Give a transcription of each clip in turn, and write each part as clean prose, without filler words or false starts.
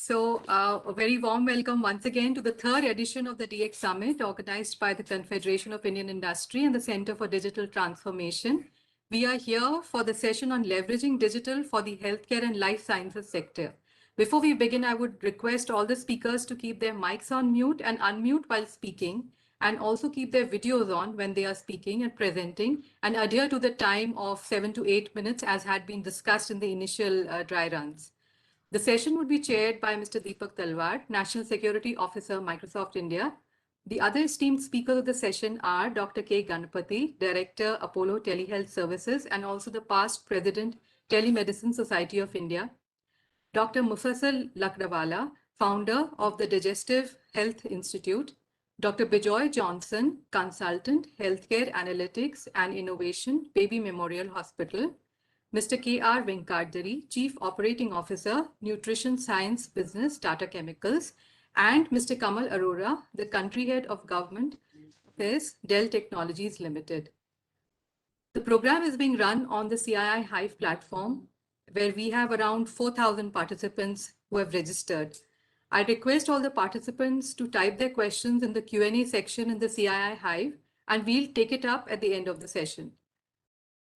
A very warm welcome once again to the third edition of the DX Summit organized by the Confederation of Indian Industry and the Center for Digital Transformation. We are here for the session on leveraging digital for the healthcare and life sciences sector. Before we begin, I would request all the speakers to keep their mics on mute and unmute while speaking, and also keep their videos on when they are speaking and presenting, and adhere to the time of 7 to 8 minutes as had been discussed in the initial dry runs. The session would be chaired by Mr. Deepak Talwar, National Security Officer, Microsoft India. The other esteemed speakers of the session are Dr. K. Ganapathy, Director, Apollo Telehealth Services, and also the past President, Telemedicine Society of India. Dr. Mufassal Lakdawala, Founder of the Digestive Health Institute. Dr. Bijoy Johnson, Consultant, Healthcare Analytics and Innovation, Baby Memorial Hospital. Mr. K.R. Venkatdari, Chief Operating Officer, Nutrition Science Business, Tata Chemicals, and Mr. Kamal Arora, the Country Head of Government Affairs, Dell Technologies Limited. The program is being run on the CII Hive platform, where we have around 4,000 participants who have registered. I request all the participants to type their questions in the Q&A section in the CII Hive, and we'll take it up at the end of the session.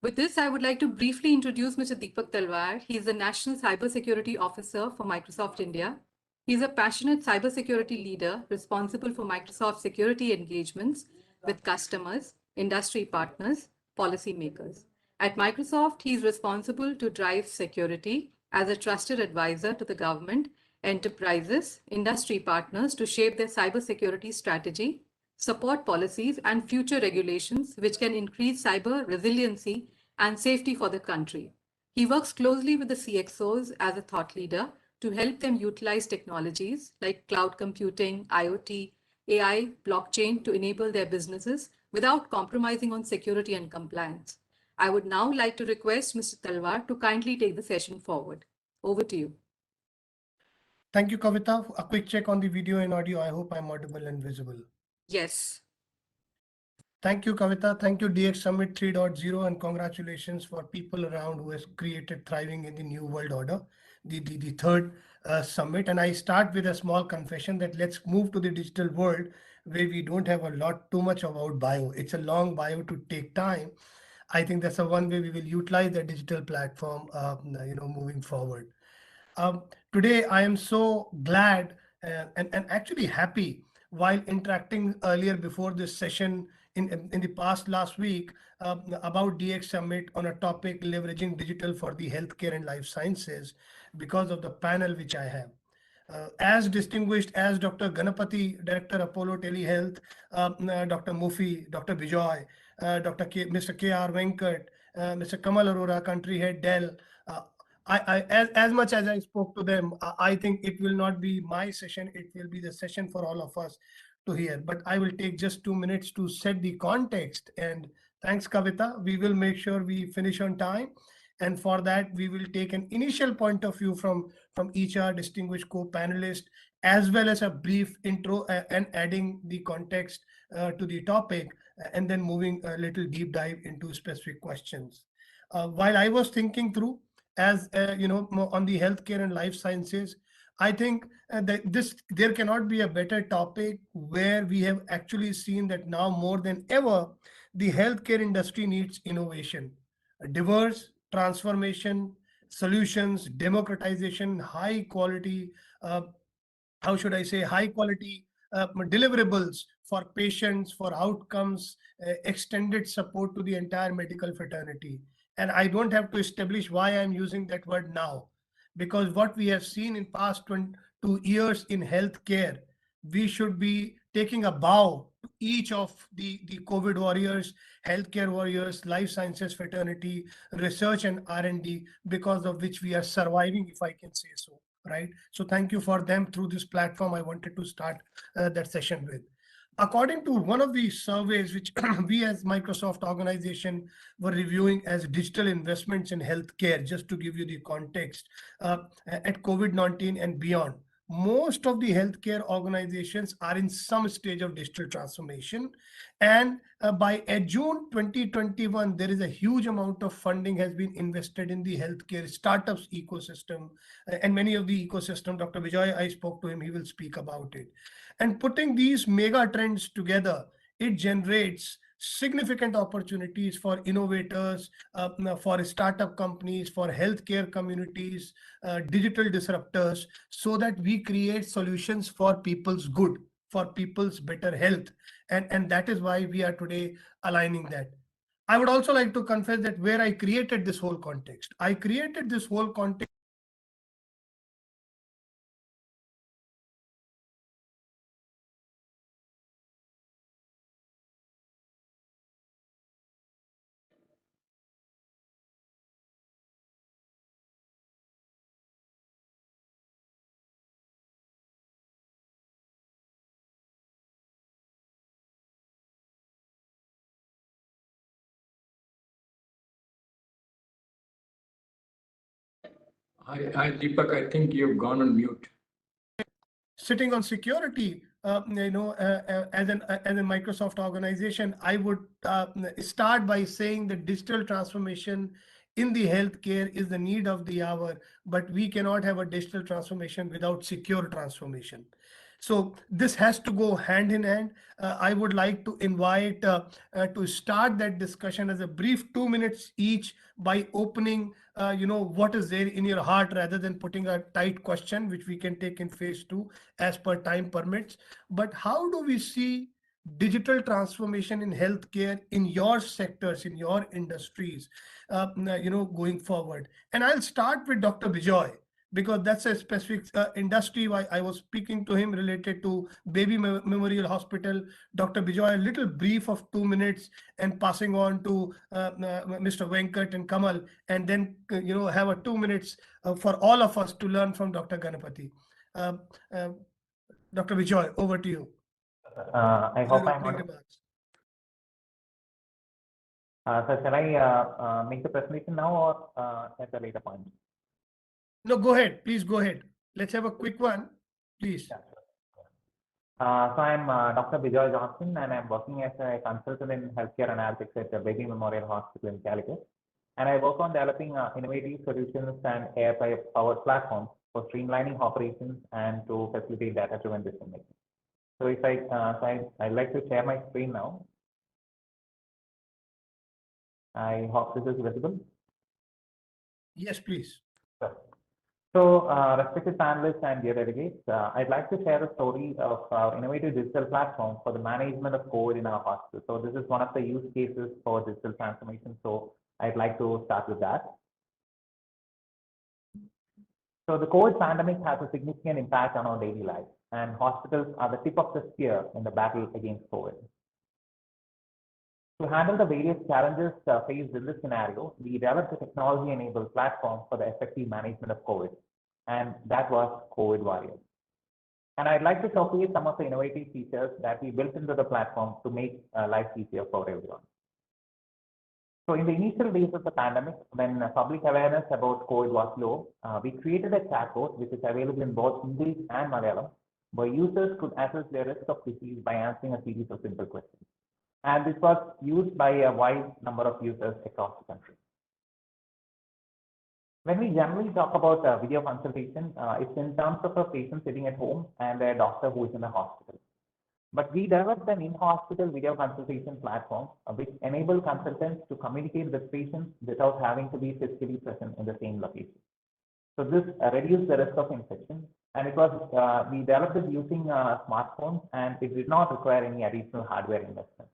With this, I would like to briefly introduce Mr. Deepak Talwar. He is the National Cybersecurity Officer for Microsoft India. He is a passionate cybersecurity leader responsible for Microsoft security engagements with customers, industry partners, policymakers. At Microsoft, he is responsible to drive security as a trusted advisor to the government, enterprises, industry partners to shape their cybersecurity strategy, support policies and future regulations which can increase cyber resiliency and safety for the country. He works closely with the CXOs as a thought leader to help them utilize technologies like cloud computing, IoT, AI, blockchain to enable their businesses without compromising on security and compliance. I would now like to request Mr. Talwar to kindly take the session forward. Over to you. Thank you, Kavita. A quick check on the video and audio. I hope I'm audible and visible. Yes. Thank you, Kavita. Thank you, DX Summit 3.0, and congratulations for people around who has created thriving in the new world order, the third summit. And I start with a small confession that let's move to the digital world where we don't have too much about bio. It's a long bio to take time. I think that's the one way we will utilize the digital platform, moving forward. Today, I am so glad and actually happy while interacting earlier before this session in the past last week about DX Summit on a topic leveraging digital for the healthcare and life sciences because of the panel which I have. As distinguished as Dr. Ganapathy, Director Apollo Telehealth, Dr. Mufi, Dr. Bijoy, Mr. K.R. Venkat, Mr. Kamal Arora, Country Head Dell, as much as I spoke to them, I think it will not be my session. It will be the session for all of us to hear. But I will take just 2 minutes to set the context. And thanks, Kavita. We will make sure we finish on time. And for that, we will take an initial point of view from each our distinguished co-panelists, as well as a brief intro and adding the context to the topic, and then moving a little deep dive into specific questions. While I was thinking through, as on the healthcare and life sciences, I think that there cannot be a better topic where we have actually seen that now more than ever, the healthcare industry needs innovation, diverse transformation, solutions, democratization, high quality, high quality deliverables for patients, for outcomes, extended support to the entire medical fraternity. And I don't have to establish why I'm using that word now, because what we have seen in past 22 years in healthcare, we should be taking a bow to each of the COVID warriors, healthcare warriors, life sciences fraternity, research and R&D, because of which we are surviving, if I can say so, right? So thank you for them through this platform. I wanted to start that session with. According to one of the surveys which we as Microsoft organization were reviewing as digital investments in healthcare, just to give you the context, at COVID-19 and beyond, most of the healthcare organizations are in some stage of digital transformation. And by June 2021, there is a huge amount of funding has been invested in the healthcare startups ecosystem. And many of the ecosystem, Dr. Vijay, I spoke to him, he will speak about it. And putting these mega trends together, it generates significant opportunities for innovators, for startup companies, for healthcare communities, digital disruptors, so that we create solutions for people's good, for people's better health. And that is why we are today aligning that. I would also like to confess that where I created this whole context, I created this whole context Deepak, I think you've gone on mute. sitting on security, as a Microsoft organization, I would start by saying that digital transformation in the healthcare is the need of the hour, but we cannot have a digital transformation without secure transformation. So this has to go hand in hand. I would like to invite to start that discussion as a brief 2 minutes each by opening, what is there in your heart rather than putting a tight question, which we can take in phase two as per time permits. But how do we see digital transformation in healthcare in your sectors, in your industries, going forward? And I'll start with Dr. Bijoy, because that's a specific industry. Why I was speaking to him related to Baby Memorial Hospital. Dr. Bijoy, a little brief of 2 minutes, and passing on to Mr. Venkat and Kamal, and then have a 2 minutes for all of us to learn from Dr. Ganapati. Uh, uh, Dr. Bijoy, over to you. I hope I'm on. So shall I make the presentation now or at a later point? No, go ahead. Please go ahead. Let's have a quick one, please. Yeah, sure. So I'm Dr. Bijoy Johnson, and I'm working as a consultant in healthcare analytics at the Baby Memorial Hospital in Calicut. And I work on developing innovative solutions and AI-powered platforms for streamlining operations and to facilitate data-driven decision making. So if I'd like to share my screen now. I hope this is visible. Yes, please. Sure. So, respected panelists and dear delegates, I'd like to share a story of our innovative digital platform for the management of COVID in our hospital. So, this is one of the use cases for digital transformation. So, I'd like to start with that. So, the COVID pandemic has a significant impact on our daily life, and hospitals are the tip of the spear in the battle against COVID. To handle the various challenges faced in this scenario, we developed a technology-enabled platform for the effective management of COVID, and that was COVID Warriors. And I'd like to showcase some of the innovative features that we built into the platform to make life easier for everyone. So in the initial days of the pandemic, when public awareness about COVID was low, we created a chatbot which is available in both English and Malayalam, where users could assess their risk of disease by answering a series of simple questions. And this was used by a wide number of users across the country. When we generally talk about video consultation, it's in terms of a patient sitting at home and a doctor who is in the hospital. But we developed an in-hospital video consultation platform which enables consultants to communicate with patients without having to be physically present in the same location. So this reduced the risk of infection, and it was we developed it using smartphones, and it did not require any additional hardware investment.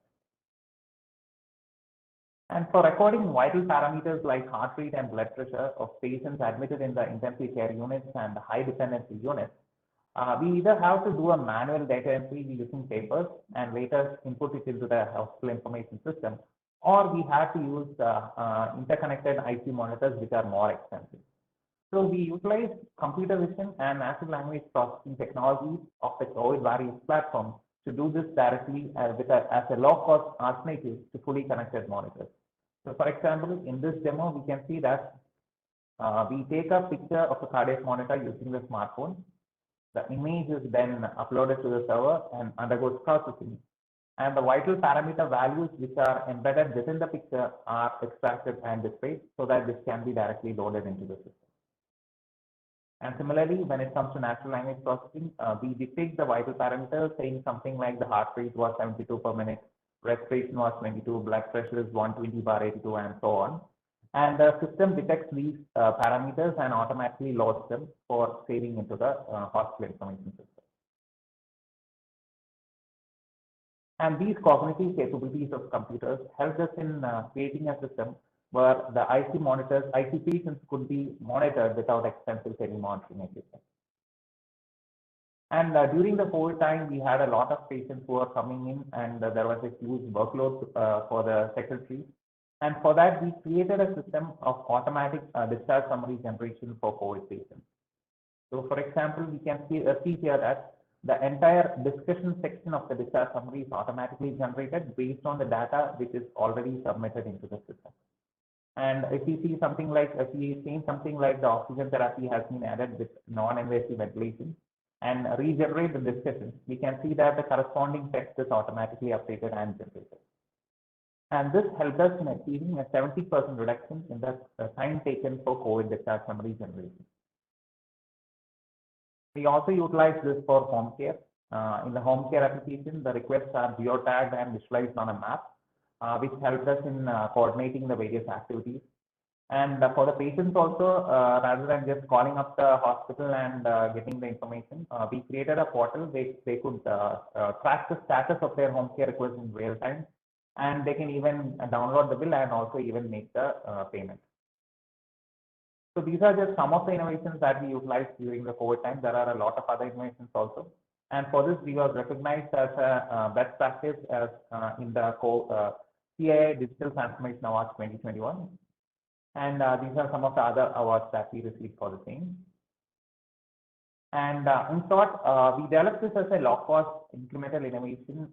And for recording vital parameters like heart rate and blood pressure of patients admitted in the intensive care units and the high dependency units, we either have to do a manual data entry using papers and later input it into the hospital information system, or we have to use interconnected IC monitors, which are more expensive. So we utilize computer vision and natural language processing technologies of the COVID Warriors platform to do this directly as a low-cost alternative to fully connected monitors. So for example, in this demo, we can see that we take a picture of a cardiac monitor using the smartphone. The image is then uploaded to the server and undergoes processing. And the vital parameter values which are embedded within the picture are extracted and displayed so that this can be directly loaded into the system. And similarly, when it comes to natural language processing, we depict the vital parameters saying something like the heart rate was 72 per minute, respiration was 22, blood pressure is 120/82, and so on. And the system detects these parameters and automatically loads them for saving into the hospital information system. And these cognitive capabilities of computers helped us in creating a system where the IC patients could be monitored without expensive telemonitoring equipment. And during the COVID time, we had a lot of patients who were coming in, and there was a huge workload for the secretaries. And for that, we created a system of automatic discharge summary generation for COVID patients. So, for example, we can see here that the entire discussion section of the discharge summary is automatically generated based on the data which is already submitted into the system. And if you see something like, if you see something like the oxygen therapy has been added with non-invasive ventilation and regenerate the discussion, we can see that the corresponding text is automatically updated and generated. And this helped us in achieving a 70% reduction in the time taken for COVID discharge summary generation. We also utilize this for home care. In the home care application, the requests are geotagged and visualized on a map, which helped us in coordinating the various activities. And for the patients also, rather than just calling up the hospital and getting the information, we created a portal where they could track the status of their home care request in real time, and they can even download the bill and also even make the payment. So these are just some of the innovations that we utilized during the COVID time. There are a lot of other innovations also. And for this, we were recognized as a best practice as in the CII Digital Transformation Awards 2021. And these are some of the other awards that we received for the same. And in short, we developed this as a low-cost incremental innovation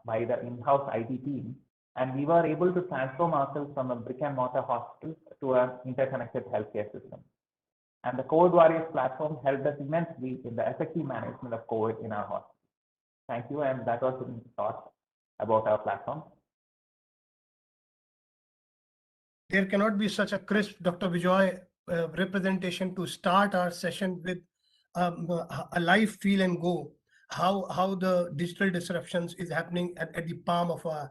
by the in-house IT team. And we were able to transform ourselves from a brick-and-mortar hospital to an interconnected healthcare system. And the COVID Warriors platform helped us immensely in the effective management of COVID in our hospital. Thank you, and that was in short about our platform. There cannot be such a crisp, Dr. Vijay, representation to start our session with a live feel and go, how the digital disruptions is happening at the palm of a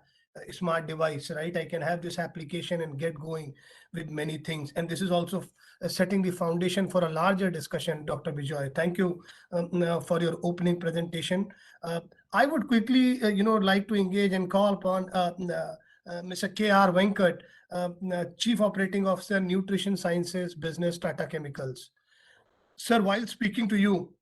smart device, right? I can have this application and get going with many things. And this is also setting the foundation for a larger discussion, Dr. Vijay. Thank you for your opening presentation. I would quickly, like to engage and call upon Mr. K.R. Venkat, Chief Operating Officer, Nutrition Sciences Business, Tata Chemicals. Sir, while speaking to you,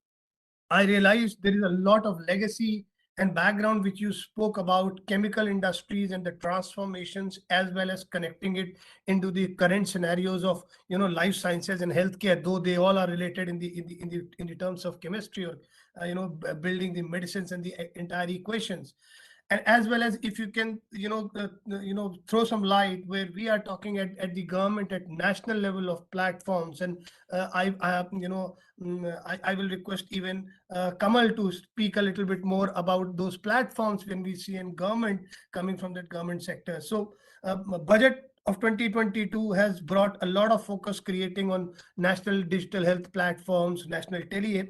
I realized there is a lot of legacy and background which you spoke about chemical industries and the transformations, as well as connecting it into the current scenarios of life sciences and healthcare, though they all are related in the terms of chemistry or building the medicines and the entire equations. And as well as if you can throw some light where we are talking at the government at national level of platforms, and I will request even Kamal to speak a little bit more about those platforms when we see in government coming from that government sector. So budget of 2022 has brought a lot of focus creating on national digital health platforms, national tele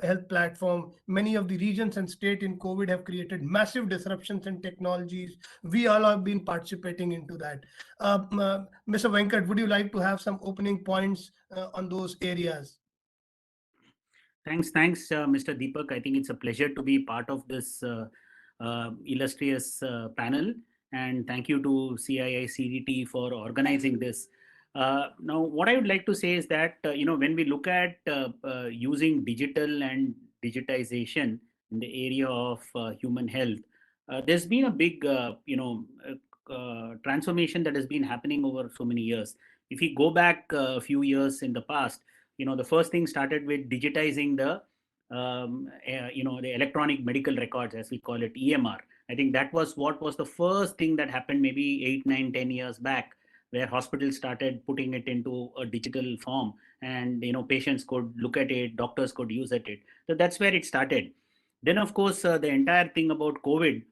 health platform. Many of the regions and state in COVID have created massive disruptions in technologies. We all have been participating into that. Mr. Venkat, would you like to have some opening points on those areas? Thanks, Mr. Deepak. I think it's a pleasure to be part of this illustrious panel. And thank you to CII CDT for organizing this. Now, what I would like to say is that, when we look at using digital and digitization in the area of human health, there's been a big, transformation that has been happening over so many years. If we go back a few years in the past, the first thing started with digitizing the electronic medical records, as we call it, EMR. I think that was what was the first thing that happened maybe 8, 9, 10 years back, where hospitals started putting it into a digital form. and patients could look at it, doctors could use it. So that's where it started. Then of course the entire thing about COVID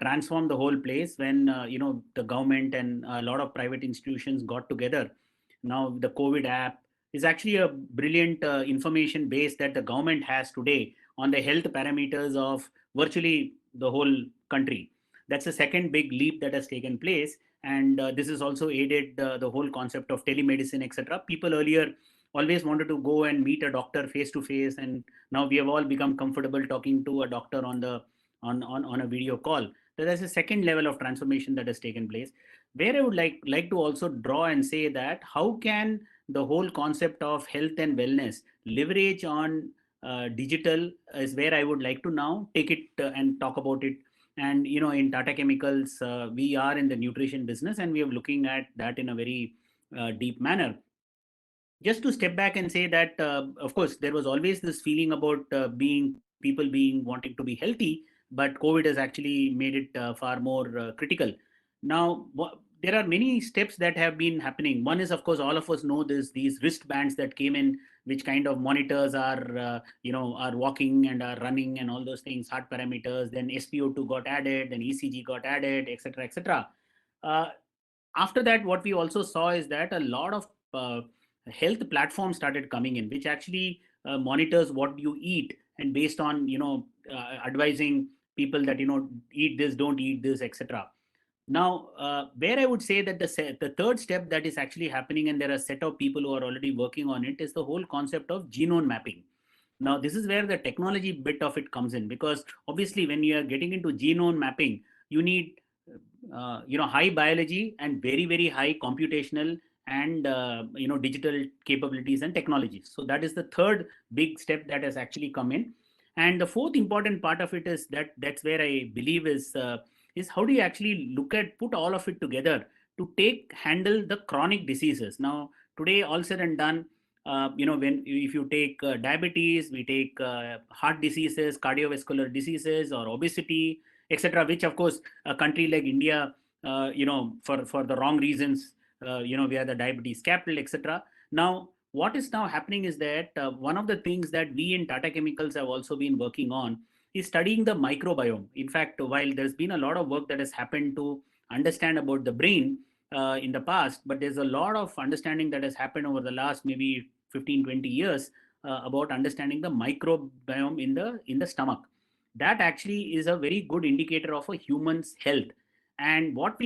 transformed the whole place when the government and a lot of private institutions got together. Now the COVID app is actually a brilliant information base that the government has today on the health parameters of virtually the whole country. That's the second big leap that has taken place, and this has also aided the whole concept of telemedicine, etc. People earlier always wanted to go and meet a doctor face to face, and now we have all become comfortable talking to a doctor on a video call. So there's a second level of transformation that has taken place, where I would like to also draw and say that how can the whole concept of health and wellness leverage on digital is where I would like to now take it and talk about it. And in Tata Chemicals, we are in the nutrition business, and we are looking at that in a very deep manner. Just to step back and say that, of course, there was always this feeling about people being wanting to be healthy, but COVID has actually made it far more critical. Now, there are many steps that have been happening. One is, of course, all of us know these wristbands that came in, which kind of monitors our are walking and are running and all those things, heart parameters. Then SpO2 got added, then ECG got added, etc., etc. After that, what we also saw is that a lot of health platforms started coming in, which actually monitors what you eat, and based on advising people that eat this, don't eat this, etc. Now, where I would say that the third step that is actually happening, and there are a set of people who are already working on it, is the whole concept of genome mapping. Now, this is where the technology bit of it comes in, because obviously when you are getting into genome mapping, you need high biology and very, very high computational and digital capabilities and technologies. So that is the third big step that has actually come in. And the fourth important part of it is that's where I believe is how do you actually put all of it together to handle the chronic diseases. Now, today, all said and done, if you take diabetes, we take heart diseases, cardiovascular diseases, or obesity, etc., which of course a country like India, for the wrong reasons, we are the diabetes capital, etc. Now, what is now happening is that one of the things that we in Tata Chemicals have also been working on is studying the microbiome. In fact, while there's been a lot of work that has happened to understand about the brain in the past, but there's a lot of understanding that has happened over the last maybe 15, 20 years about understanding the microbiome in the stomach. That actually is a very good indicator of a human's health. And what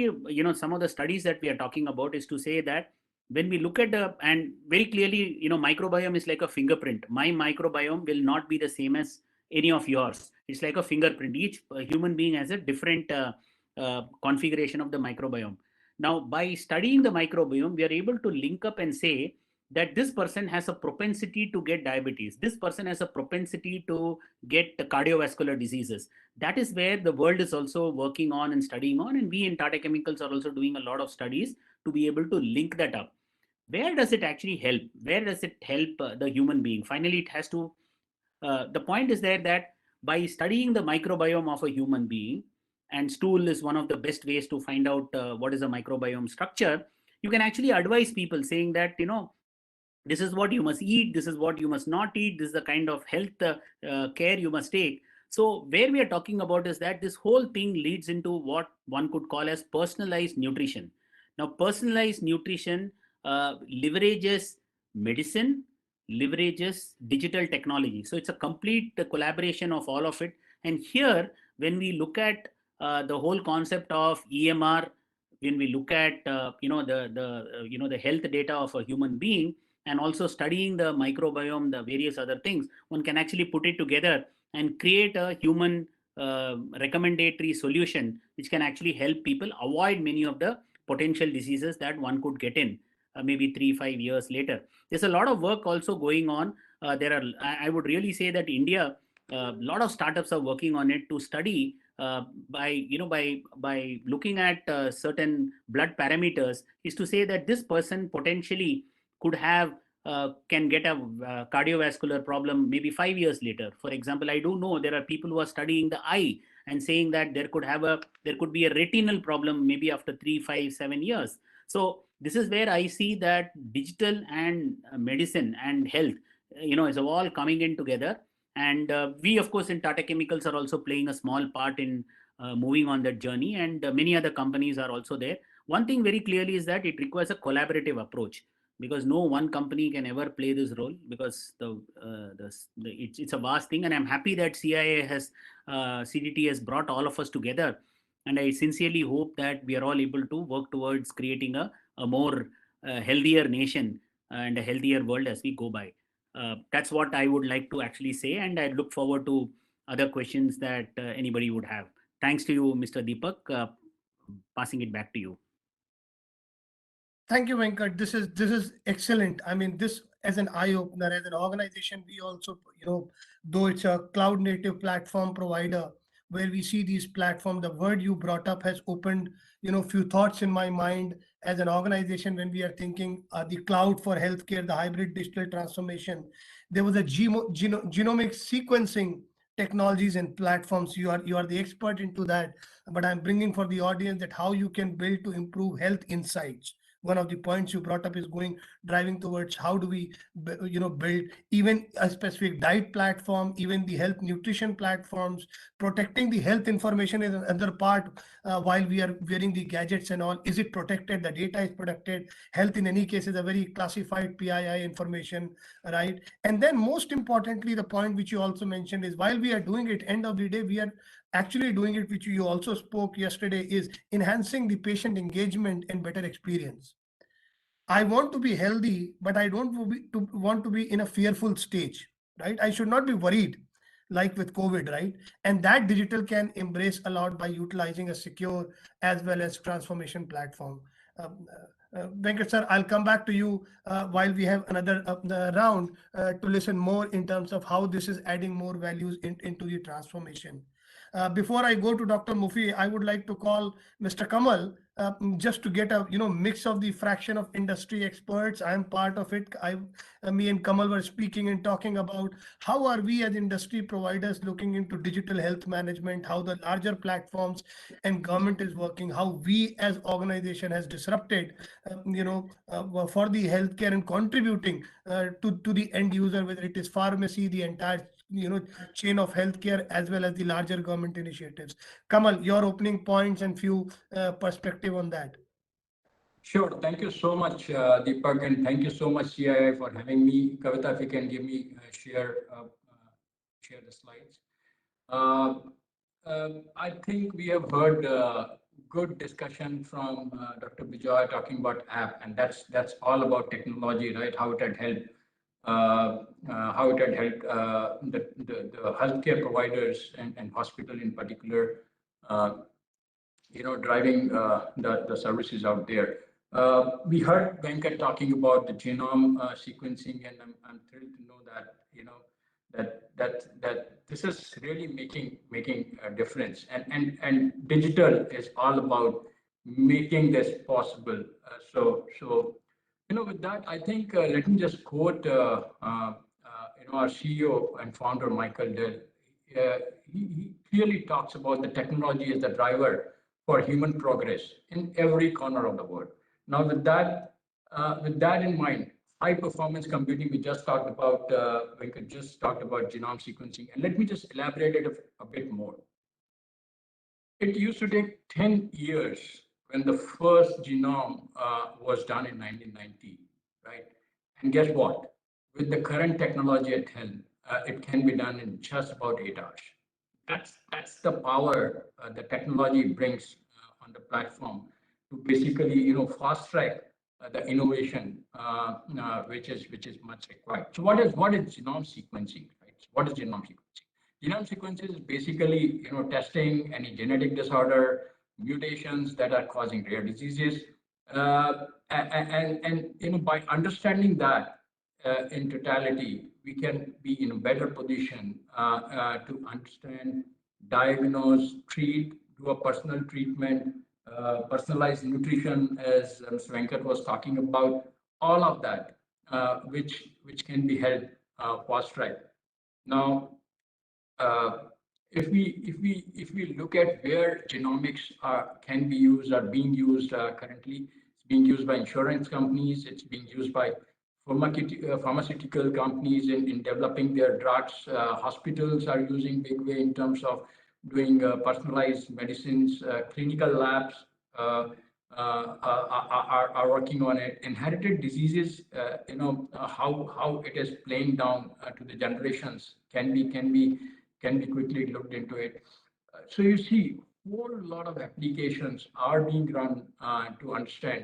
some of the studies that we are talking about is to say that when we look at and very clearly, microbiome is like a fingerprint. My microbiome will not be the same as any of yours. It's like a fingerprint. Each human being has a different configuration of the microbiome. Now, by studying the microbiome, we are able to link up and say that this person has a propensity to get diabetes. This person has a propensity to get cardiovascular diseases. That is where the world is also working on and studying on. And we in Tata Chemicals are also doing a lot of studies to be able to link that up. Where does it actually help? Where does it help the human being? Finally, it has to, the point is there that by studying the microbiome of a human being, and stool is one of the best ways to find out what is a microbiome structure, you can actually advise people saying that, this is what you must eat, this is what you must not eat, this is the kind of health care you must take. So where we are talking about is that this whole thing leads into what one could call as personalized nutrition. Now, personalized nutrition leverages medicine, leverages digital technology. So it's a complete collaboration of all of it. And here, when we look at the whole concept of EMR, when we look at the health data of a human being, and also studying the microbiome, the various other things, one can actually put it together and create a human recommendatory solution, which can actually help people avoid many of the potential diseases that one could get in maybe 3-5 years later. There's a lot of work also going on. I would really say that India, a lot of startups are working on it to study by looking at certain blood parameters, is to say that this person potentially could have can get a cardiovascular problem maybe 5 years later. For example, I do know there are people who are studying the eye and saying that there could be a retinal problem maybe after 3, 5, 7 years. So this is where I see that digital and medicine and health, is all coming in together. And we, of course, in Tata Chemicals are also playing a small part in moving on that journey, and many other companies are also there. One thing very clearly is that it requires a collaborative approach, because no one company can ever play this role, because it's a vast thing. And I'm happy that CDT has brought all of us together. And I sincerely hope that we are all able to work towards creating a more healthier nation and a healthier world as we go by. That's what I would like to actually say, and I look forward to other questions that anybody would have. Thanks to you, Mr. Deepak. Passing it back to you. Thank you, Venkat. This is excellent. I mean, this as an eye opener, as an organization, we also, though it's a cloud native platform provider, where we see these platforms, the word you brought up has opened, few thoughts in my mind as an organization when we are thinking the cloud for healthcare, the hybrid digital transformation. There was a genomic sequencing technologies and platforms. You are the expert into that, but I'm bringing for the audience that how you can build to improve health insights. One of the points you brought up is driving towards how do we build even a specific diet platform, even the health nutrition platforms. Protecting the health information is another part. While we are wearing the gadgets and all, is it protected? The data is protected. Health in any case is a very classified PII information, right? And then most importantly, the point which you also mentioned is, while we are doing it, end of the day we are actually doing it, which you also spoke yesterday, is enhancing the patient engagement and better experience. I want to be healthy, but I don't want to be in a fearful stage, right? I should not be worried like with COVID, right? And that digital can embrace a lot by utilizing a secure as well as transformation platform. Venkat sir, I'll come back to you while we have another round to listen more in terms of how this is adding more values into the transformation. Before I go to Dr. Mufi, I would like to call Mr. Kamal just to get a mix of the fraction of industry experts. I am part of it. Me and Kamal were speaking and talking about how are we as industry providers looking into digital health management, how the larger platforms and government is working, how we as organization has disrupted, for the healthcare and contributing to the end user, whether it is pharmacy, the entire chain of healthcare, as well as the larger government initiatives. Kamal, your opening points and few perspective on that. Sure. Thank you so much, Deepak, and thank you so much, CII, for having me. Kavita, if you can give me share the slides. I think we have heard good discussion from Dr. Bijoy talking about app, and that's all about technology, right? How it had helped the healthcare providers and hospital in particular, driving the services out there. We heard Venkat talking about the genome sequencing, and I'm thrilled to know that that this is really making a difference. And digital is all about making this possible. With that, I think let me just quote our CEO and founder Michael Dell. He clearly talks about the technology as the driver for human progress in every corner of the world. Now, with that in mind, high performance computing, we just talked about, Venkat just talked about genome sequencing, and let me just elaborate it a bit more. It used to take 10 years when the first genome was done in 1990, right? And guess what? With the current technology at hand, it can be done in just about 8 hours. That's the power the technology brings on the platform to basically fast track the innovation which is much required. So what is genome sequencing, right? What is genome sequencing? Genome sequencing is basically testing any genetic disorder, mutations that are causing rare diseases, and by understanding that in totality, we can be in a better position to understand, diagnose, treat, do a personal treatment, personalized nutrition, as Mr. Venkat was talking about, all of that, which can be held fast track. Now, if we look at where genomics can be used, are being used currently, it's being used by insurance companies. It's being used by pharmaceutical companies in developing their drugs. Hospitals are using big way in terms of doing personalized medicines. Clinical labs are working on it. Inherited diseases, how it is playing down to the generations can be quickly looked into it. So you see, a whole lot of applications are being run to understand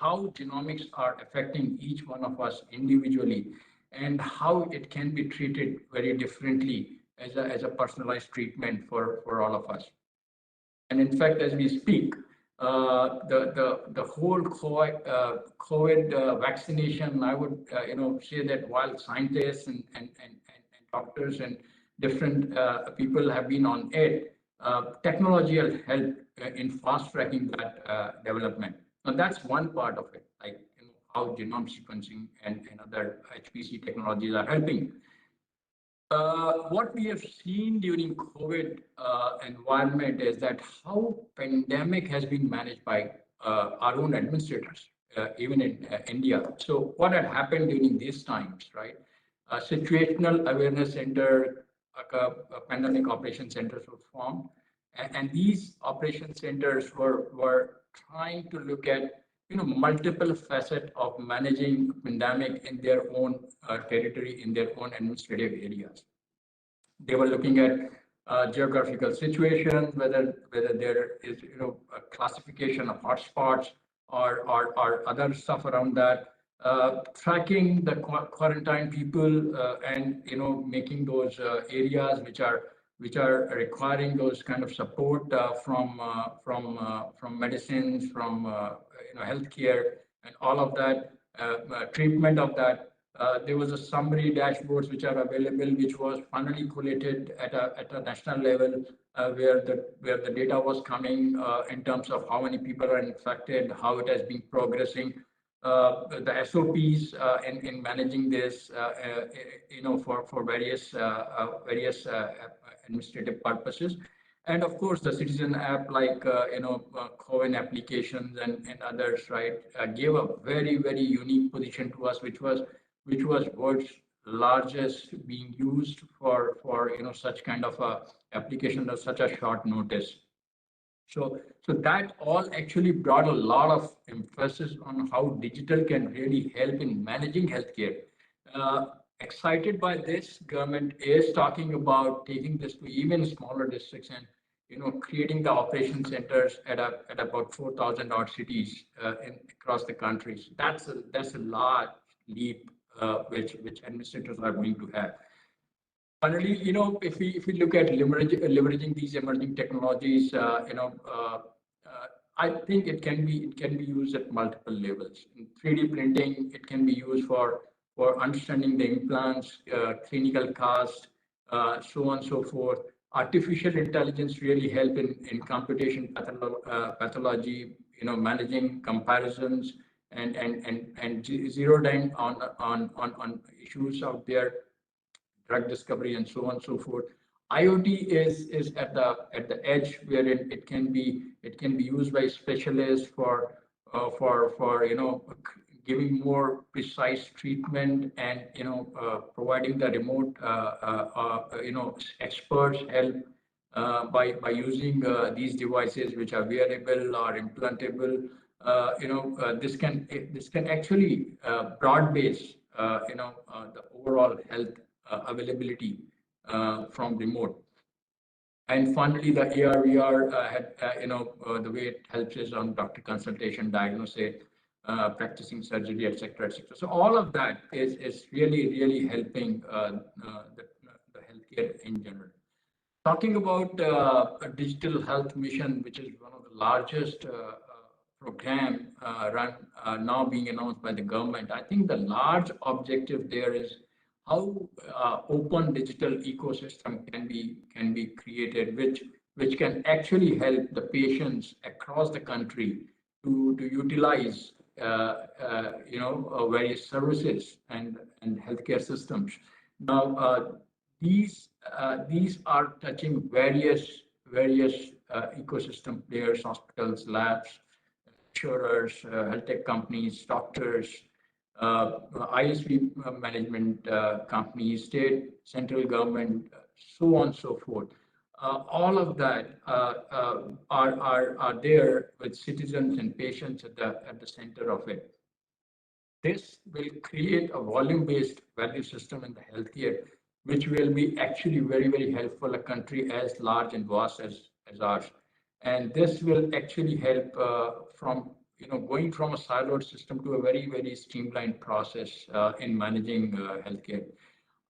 how genomics are affecting each one of us individually, and how it can be treated very differently as a personalized treatment for all of us. And in fact, as we speak, the whole COVID vaccination, I would say that while scientists and doctors and different people have been on it, technology has helped in fast tracking that development. Now that's one part of it, like how genome sequencing and other HPC technologies are helping. What we have seen during COVID environment is that how pandemic has been managed by our own administrators, even in India. So what had happened during these times, right? Situational awareness center, pandemic operation centers were formed, and these operation centers were trying to look at multiple facets of managing pandemic in their own territory, in their own administrative areas. They were looking at geographical situation, whether there is a classification of hotspots or other stuff around that, tracking the quarantine people and making those areas which are requiring those kind of support from medicines, from healthcare, and all of that, treatment of that. There was a summary dashboards which are available, which was finally collated at a national level, where the data was coming in terms of how many people are infected, how it has been progressing, the SOPs in managing this, for various administrative purposes. And of course, the citizen app like COWIN applications and others, right, gave a very unique position to us, which was world's largest being used for such kind of a application of such a short notice. So that all actually brought a lot of emphasis on how digital can really help in managing healthcare. Excited by this, government is talking about taking this to even smaller districts and creating the operation centers at about 4,000 odd cities across the country. So that's a large leap which administrators are going to have. Finally, if we look at leveraging these emerging technologies, I think it can be used at multiple levels. In 3D printing, it can be used for understanding the implants, clinical cost, so on and so forth. Artificial intelligence really help in computation pathology, managing comparisons and zeroed in on issues out there, drug discovery, and so on and so forth. IoT is at the edge where it can be used by specialists for giving more precise treatment and providing the remote experts help by using these devices which are wearable or implantable. This can actually broad base the overall health availability from remote. And finally, the AR VR the way it helps is on doctor consultation, diagnosis, practicing surgery, etc., etc. So all of that is really helping the healthcare in general. Talking about a digital health mission, which is one of the largest program run now being announced by the government. I think the large objective there is how open digital ecosystem can be created, which can actually help the patients across the country to utilize various services and healthcare systems. Now these are touching various ecosystem players, hospitals, labs, insurers, health tech companies, doctors, ISV management companies, state, central government, so on and so forth. All of that are there with citizens and patients at the center of it. This will create a volume-based value system in the healthcare, which will be actually very, very helpful a country as large and vast as ours. And this will actually help from going from a siloed system to a very, very streamlined process in managing healthcare.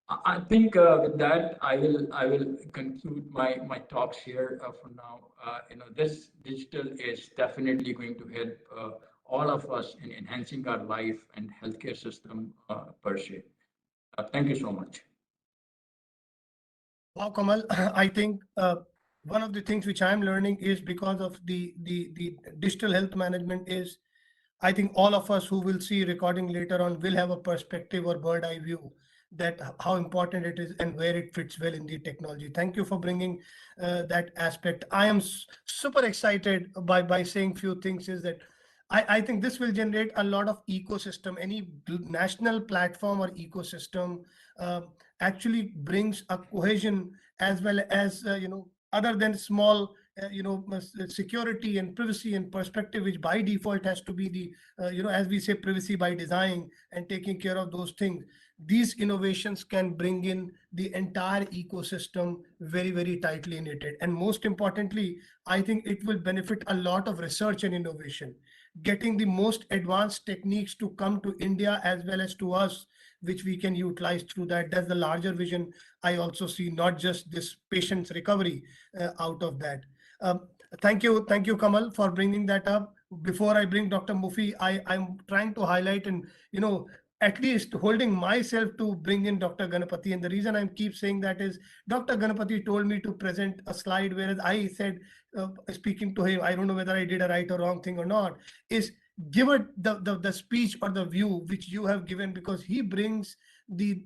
I think with that, I will conclude my talks here for now. This digital is definitely going to help all of us in enhancing our life and healthcare system per se. Thank you so much. Wow, Kamal, I think one of the things which I'm learning is because of the digital health management is, I think all of us who will see recording later on will have a perspective or bird eye view that how important it is and where it fits well in the technology. Thank you for bringing that aspect. I am super excited by saying few things is that I think this will generate a lot of ecosystem. Any national platform or ecosystem actually brings a cohesion as well as, other than small, security and privacy and perspective, which by default has to be the, as we say, privacy by design and taking care of those things. These innovations can bring in the entire ecosystem very, very tightly knitted. And most importantly, I think it will benefit a lot of research and innovation, getting the most advanced techniques to come to India as well as to us, which we can utilize through that. That's the larger vision I also see, not just this patient's recovery out of that. Thank you, Kamal, for bringing that up. Before I bring Dr. Mufi, I'm trying to highlight and, at least holding myself to bring in Dr. Ganapati. And the reason I keep saying that is Dr. Ganapati told me to present a slide, whereas I said, speaking to him, I don't know whether I did a right or wrong thing or not, is give it the speech or the view which you have given, because he brings the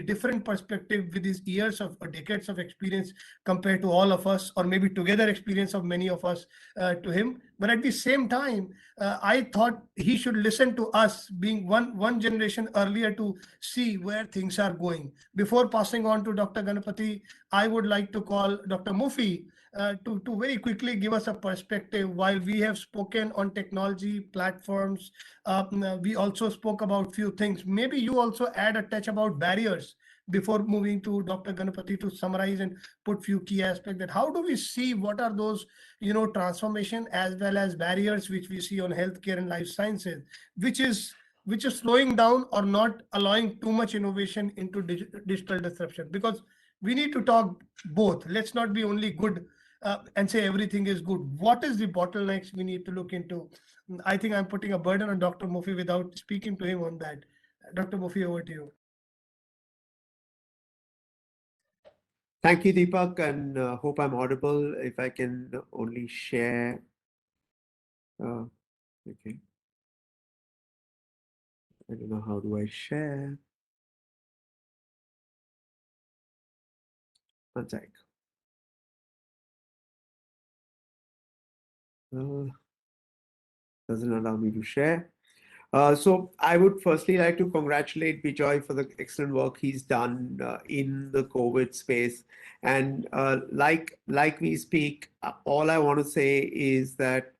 different perspective with his years of or decades of experience compared to all of us, or maybe together experience of many of us to him. But at the same time, I thought he should listen to us, being one generation earlier, to see where things are going. Before passing on to Dr. Ganapati, I would like to call Dr. Mufi to very quickly give us a perspective. While we have spoken on technology platforms, we also spoke about few things. Maybe you also add a touch about barriers before moving to Dr. Ganapati to summarize and put few key aspects, that how do we see what are those, transformation as well as barriers which we see on healthcare and life sciences, which is slowing down or not allowing too much innovation into digital disruption. Because we need to talk both. Let's not be only good and say everything is good. What is the bottlenecks we need to look into? I think I'm putting a burden on Dr. Mufi without speaking to him on that. Dr. Mufi, over to you. Thank you, Deepak, and hope I'm audible. If I can only share. Okay. I don't know, how do I share? One sec. Doesn't allow me to share. So I would firstly like to congratulate Bijoy for the excellent work he's done in the COVID space. And like we speak, all I want to say is that,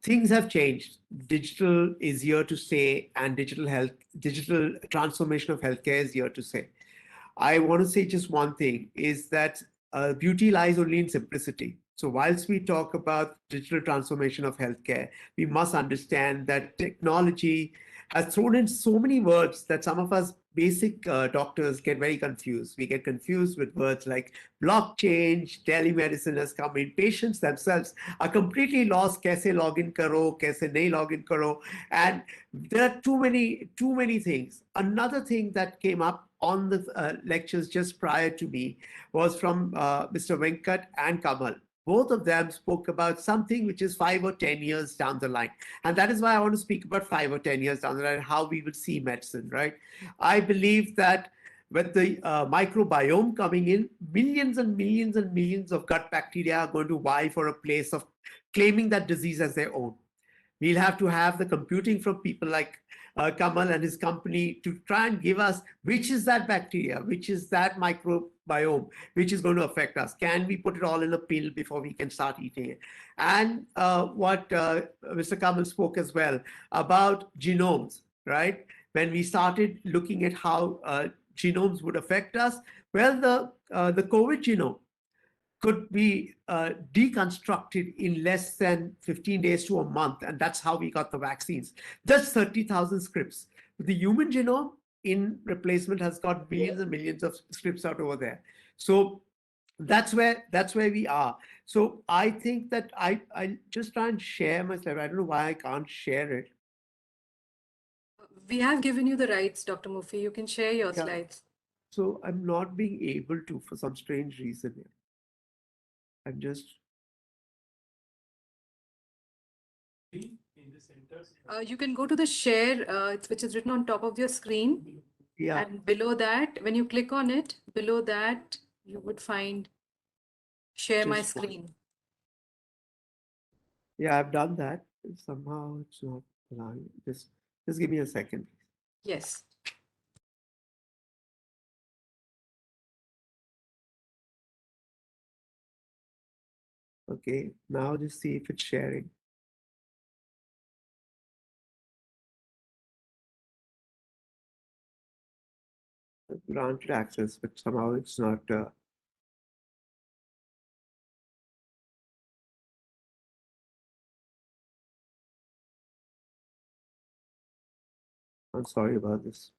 things have changed. Digital is here to stay, and digital transformation of healthcare is here to stay. I want to say just one thing, is that beauty lies only in simplicity. So whilst we talk about digital transformation of healthcare, we must understand that technology has thrown in so many words that some of us basic doctors get very confused. We get confused with words like blockchain, telemedicine has come in. Patients themselves are completely lost. Kaise login karo, kaise nahi login karo. And there are too many things. Another thing that came up on the lectures just prior to me was from Mr. Venkat and Kamal. Both of them spoke about something which is 5 or 10 years down the line. And that is why I want to speak about 5 or 10 years down the line, how we will see medicine, right? I believe that with the microbiome coming in, millions and millions and millions of gut bacteria are going to vie for a place of claiming that disease as their own. We'll have to have the computing from people like Kamal and his company to try and give us which is that bacteria, which is that microbiome, which is going to affect us. Can we put it all in a pill before we can start eating it? And what Mr. Kamal spoke as well about genomes, right? When we started looking at how genomes would affect us, well, the COVID genome could be deconstructed in less than 15 days to a month. And that's how we got the vaccines. Just 30,000 scripts. The human genome in replacement has got millions and millions of scripts out over there. So that's where we are. So I think that I just try and share my slide. I don't know why I can't share it. We have given you the rights, Dr. Murphy. You can share your slides. So I'm not being able to for some strange reason here. I'm just In the center. You can go to the share, which is written on top of your screen. yeah. And below that, when you click on it, below that, you would find share my Just one. screen. Yeah, I've done that. Somehow it's not allowing. Just give me a second. Yes. Okay, now just see if it's sharing. Granted access, but somehow it's not. I'm sorry about this.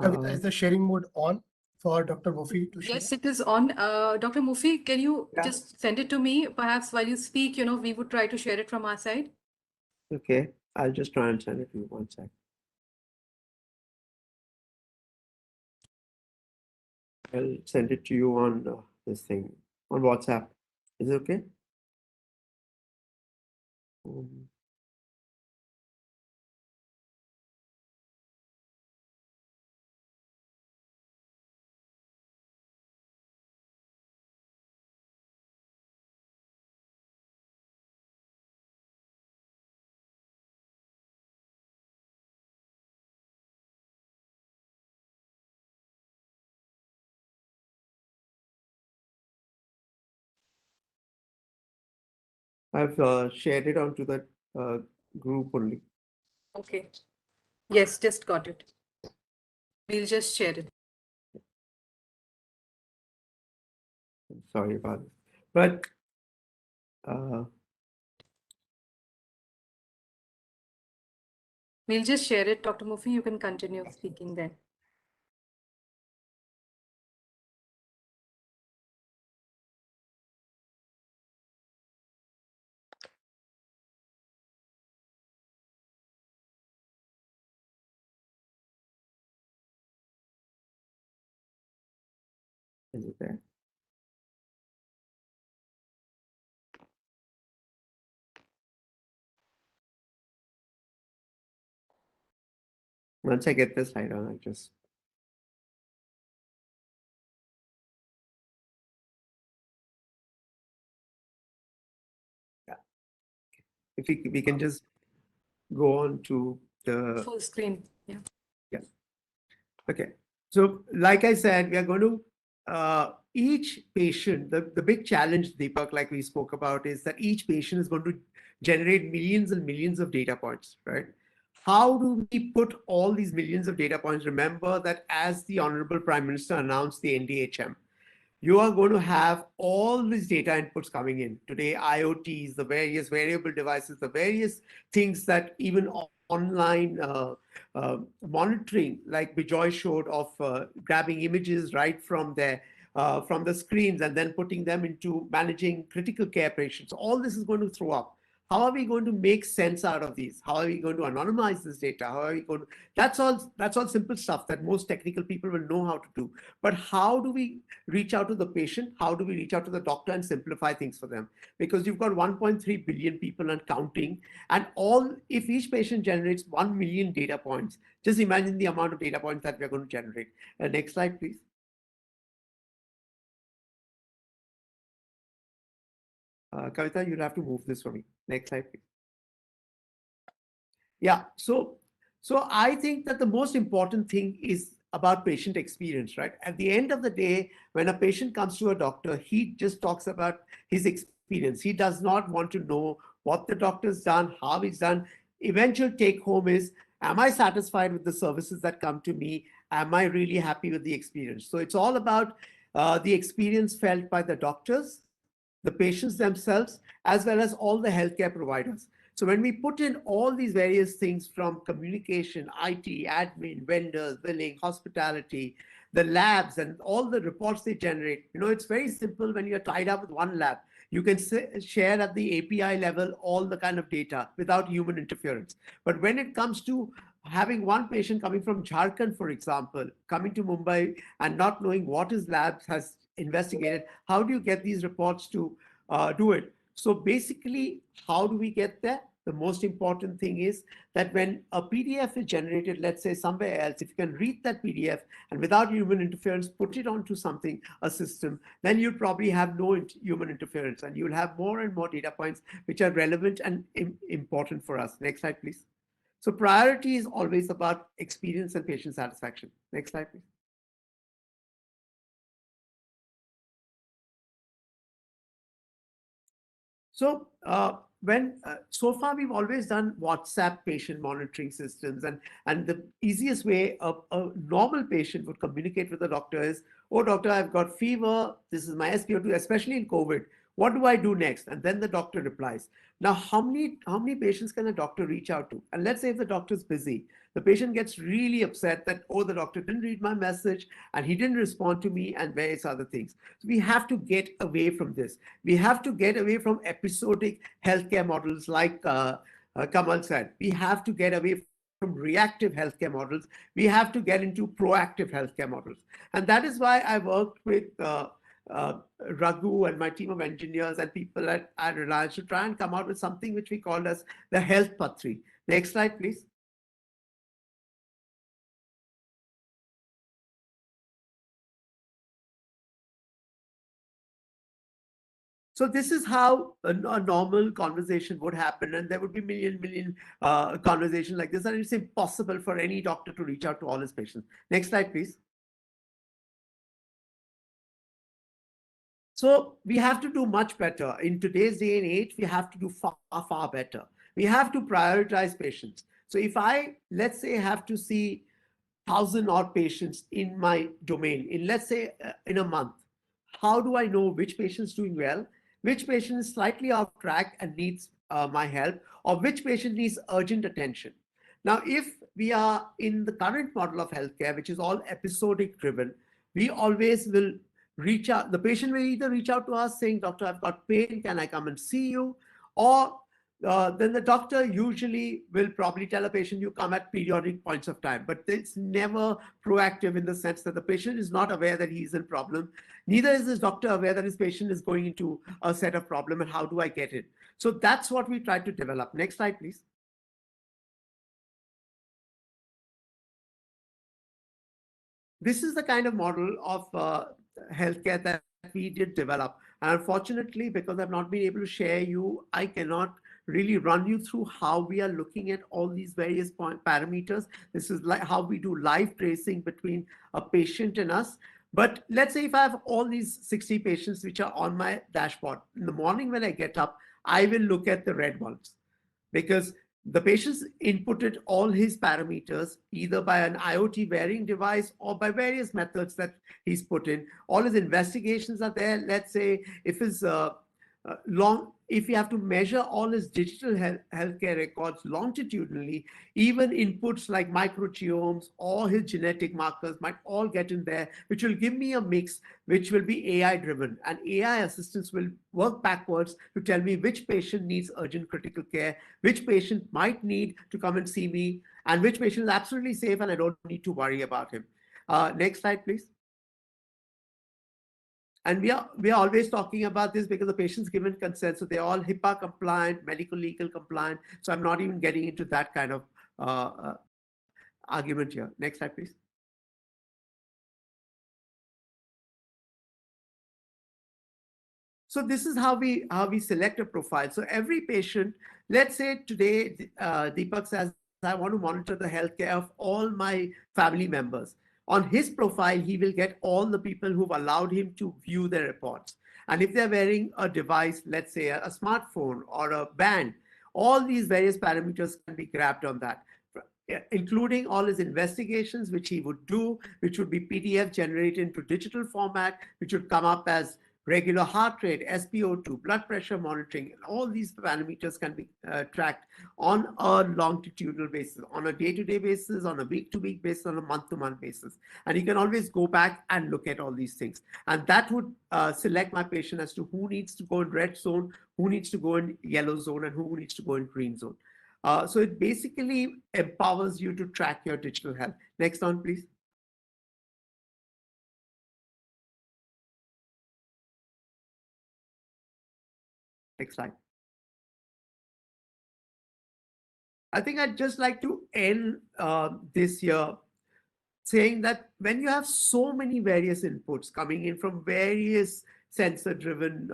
Is the sharing mode on for Dr. Murphy to share? Yes, it is on. Dr. Murphy, can you Yeah. just send it to me? Perhaps while you speak, we would try to share it from our side. Okay, I'll just try and send it to you one sec. I'll send it to you on this thing on WhatsApp. Is it okay? I've shared it onto that group only. Okay. Yes, just got it. We'll just share it. Sorry about it. But We'll just share it. Dr. Murphy, you can continue speaking then. is it there? Once I get this slide on, I just. Yeah. If we can just go on to the Full screen. Yeah. Yes. Okay. So like I said, we are going to each patient, the big challenge, Deepak, like we spoke about, is that each patient is going to generate millions and millions of data points, right? How do we put all these millions of data points? Remember that as the Honorable Prime Minister announced the NDHM, you are going to have all these data inputs coming in. Today, IoTs, the various wearable devices, the various things that even online monitoring, like Bijoy showed, of grabbing images right from the screens and then putting them into managing critical care patients. All this is going to throw up. How are we going to make sense out of these? How are we going to anonymize this data? How are we going to, that's all simple stuff that most technical people will know how to do. But how do we reach out to the patient? How do we reach out to the doctor and simplify things for them? Because you've got 1.3 billion people and counting, and if each patient generates 1 million data points, just imagine the amount of data points that we're going to generate. Next slide, please. Kavita, you'll have to move this for me. Next slide, please. Yeah, so I think that the most important thing is about patient experience, right? At the end of the day, when a patient comes to a doctor, he just talks about his experience. He does not want to know what the doctor's done, how he's done. Eventual take home is, am I satisfied with the services that come to me? Am I really happy with the experience? So it's all about the experience felt by the doctors, the patients themselves, as well as all the healthcare providers. So when we put in all these various things from communication, IT, admin, vendors, billing, hospitality, the labs, and all the reports they generate, it's very simple when you're tied up with one lab. You can share at the API level all the kind of data without human interference. But when it comes to having one patient coming from Jharkhand, for example, coming to Mumbai and not knowing what his labs has investigated, how do you get these reports to do it? So basically, how do we get there? The most important thing is that when a PDF is generated, let's say somewhere else, if you can read that PDF and without human interference, put it onto something, a system, then you'll probably have no human interference, and you'll have more and more data points which are relevant and important for us. Next slide, please. So priority is always about experience and patient satisfaction. Next slide, please. So so far we've always done WhatsApp patient monitoring systems, and the easiest way a normal patient would communicate with the doctor is, oh doctor, I've got fever, this is my SpO2, especially in COVID. What do I do next? And then the doctor replies. Now, how many patients can a doctor reach out to? And let's say if the doctor is busy, the patient gets really upset that, oh, the doctor didn't read my message and he didn't respond to me and various other things. So we have to get away from this. We have to get away from episodic healthcare models like Kamal said. We have to get away from reactive healthcare models. We have to get into proactive healthcare models. And that is why I worked with Raghu and my team of engineers and people at Reliance to try and come out with something which we called as the Health Patri. Next slide, please. So this is how a normal conversation would happen, and there would be million conversations like this, and it's impossible for any doctor to reach out to all his patients. Next slide, please. So we have to do much better. In today's day and age, we have to do far better. We have to prioritize patients. So if I, let's say, have to see 1,000 odd patients in my domain, in let's say in a month, how do I know which patient is doing well, which patient is slightly off track and needs my help, or which patient needs urgent attention? Now, if we are in the current model of healthcare, which is all episodic driven, we always will reach out. The patient will either reach out to us saying, doctor, I've got pain, can I come and see you? Or then the doctor usually will probably tell a patient, you come at periodic points of time, but it's never proactive in the sense that the patient is not aware that he's in problem. Neither is this doctor aware that his patient is going into a set of problem, and how do I get it? So that's what we try to develop. Next slide, please. This is the kind of model of healthcare that we did develop. And unfortunately, because I've not been able to share you, I cannot really run you through how we are looking at all these various parameters. This is like how we do live tracing between a patient and us. But let's say if I have all these 60 patients which are on my dashboard, in the morning when I get up, I will look at the red ones, because the patient's inputted all his parameters either by an IoT varying device or by various methods that he's put in. All his investigations are there. Let's say if his if you have to measure all his digital healthcare records longitudinally, even inputs like microbiomes or his genetic markers might all get in there, which will give me a mix which will be AI driven. And AI assistants will work backwards to tell me which patient needs urgent critical care, which patient might need to come and see me, and which patient is absolutely safe and I don't need to worry about him. Next slide, please. And we are always talking about this because the patient's given consent. So they're all HIPAA compliant, medical legal compliant. So I'm not even getting into that kind of argument here. Next slide, please. So this is how we select a profile. So every patient, let's say today, Deepak says, I want to monitor the healthcare of all my family members. On his profile, he will get all the people who've allowed him to view their reports. And if they're wearing a device, let's say a smartphone or a band, all these various parameters can be grabbed on that, including all his investigations, which he would do, which would be PDF generated into digital format, which would come up as regular heart rate, SpO2, blood pressure monitoring, and all these parameters can be tracked on a longitudinal basis, on a day-to-day basis, on a week-to-week basis, on a month-to-month basis. And you can always go back and look at all these things. And that would select my patient as to who needs to go in red zone, who needs to go in yellow zone, and who needs to go in green zone. So it basically empowers you to track your digital health. Next one, please. Next slide. I think I'd just like to end this year saying that when you have so many various inputs coming in from various sensor-driven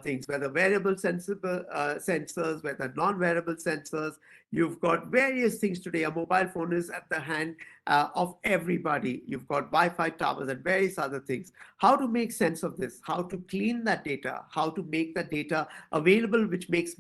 things, whether wearable sensors, whether non-wearable sensors, you've got various things today. A mobile phone is at the hand of everybody. You've got Wi-Fi towers and various other things. How to make sense of this? How to clean that data? How to make that data available, which makes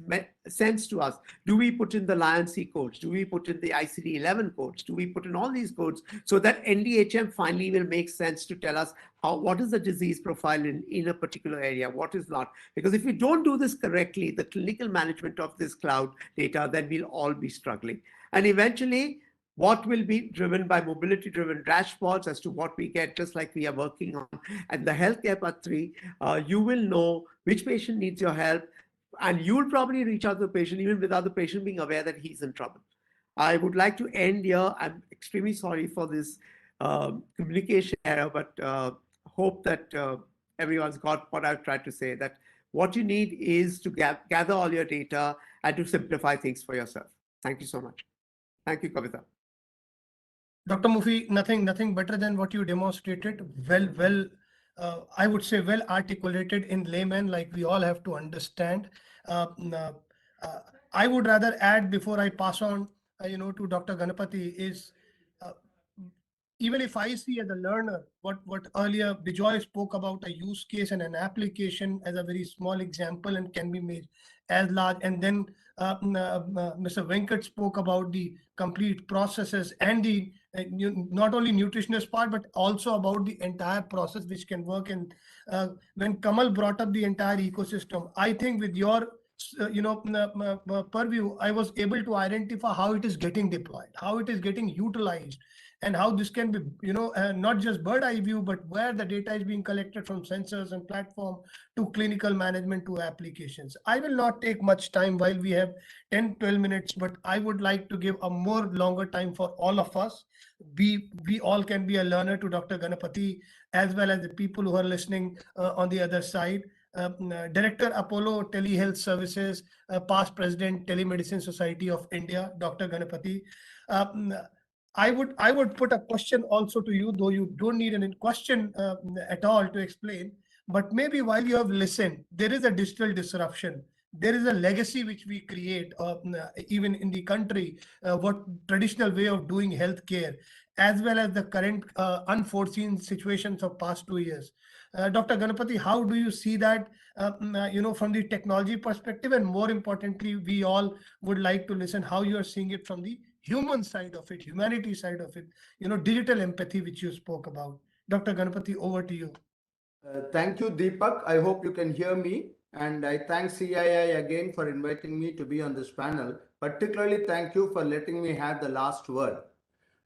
sense to us? Do we put in the LionC codes? Do we put in the ICD-11 codes? Do we put in all these codes so that NDHM finally will make sense to tell us what is the disease profile in a particular area, what is not? Because if we don't do this correctly, the clinical management of this cloud data, then we'll all be struggling. And eventually, what will be driven by mobility-driven dashboards as to what we get, just like we are working on. And the healthcare part 3, you will know which patient needs your help, and you'll probably reach out to the patient even without the patient being aware that he's in trouble. I would like to end here. I'm extremely sorry for this communication error, but hope that everyone's got what I've tried to say, that what you need is to gather all your data and to simplify things for yourself. Thank you so much. Thank you, Kavita. Dr. Mufi, nothing better than what you demonstrated. I would say well articulated in layman, like we all have to understand. I would rather add before I pass on, to Dr. Ganapati is, even if I see as a learner, what earlier Bijoy spoke about, a use case and an application as a very small example and can be made as large. And then Mr. Venkat spoke about the complete processes and the not only nutritionist part, but also about the entire process which can work. And when Kamal brought up the entire ecosystem, I think with your purview, I was able to identify how it is getting deployed, how it is getting utilized, and how this can be, not just bird eye view, but where the data is being collected from sensors and platform to clinical management to applications. I will not take much time while we have 10, 12 minutes, but I would like to give a more longer time for all of us. We all can be a learner to Dr. Ganapati, as well as the people who are listening on the other side. Director Apollo Telehealth Services, past President Telemedicine Society of India, Dr. Ganapati. I would put a question also to you, though you don't need any question at all to explain. But maybe while you have listened, there is a digital disruption. There is a legacy which we create, even in the country, what traditional way of doing healthcare, as well as the current unforeseen situations of past 2 years. Dr. Ganapati, how do you see that, from the technology perspective? And more importantly, we all would like to listen how you are seeing it from the human side of it, humanity side of it, digital empathy, which you spoke about. Dr. Ganapati, over to you. Thank you, Deepak. I hope you can hear me. And I thank CII again for inviting me to be on this panel. Particularly, thank you for letting me have the last word.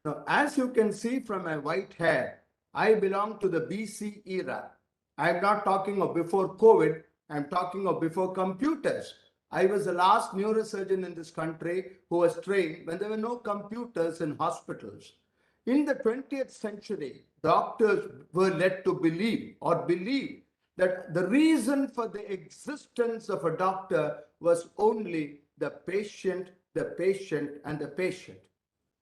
Now, as you can see from my white hair, I belong to the BC era. I'm not talking of before COVID, I'm talking of before computers. I was the last neurosurgeon in this country who was trained when there were no computers in hospitals. In the 20th century, doctors were led to believe that the reason for the existence of a doctor was only the patient, and the patient.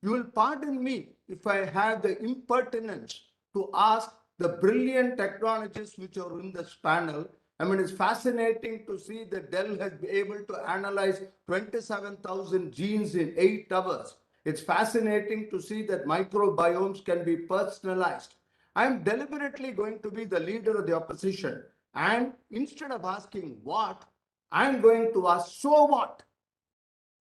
You will pardon me if I have the impertinence to ask the brilliant technologists which are in this panel. I mean, it's fascinating to see that Dell has been able to analyze 27,000 genes in 8 hours. It's fascinating to see that microbiomes can be personalized. I'm deliberately going to be the leader of the opposition. And instead of asking what, I'm going to ask, so what?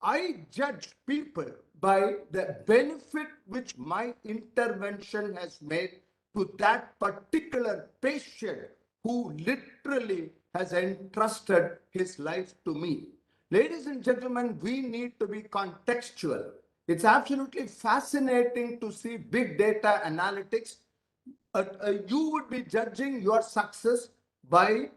I judge people by the benefit which my intervention has made to that particular patient who literally has entrusted his life to me. Ladies and gentlemen, we need to be contextual. It's absolutely fascinating to see big data analytics. You would be judging your success by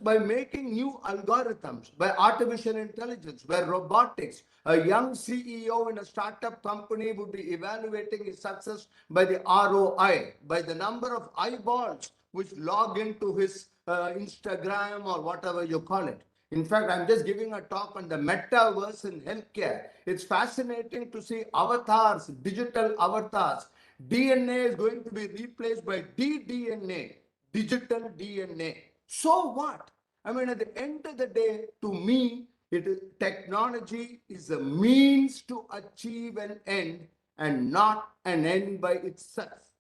making new algorithms, by artificial intelligence, by robotics. A young CEO in a startup company would be evaluating his success by the ROI, by the number of eyeballs which log into his Instagram or whatever you call it. In fact, I'm just giving a talk on the metaverse in healthcare. It's fascinating to see avatars, digital avatars. DNA is going to be replaced by ddNA, digital DNA. So what? I mean, at the end of the day, to me, technology is a means to achieve an end and not an end by itself.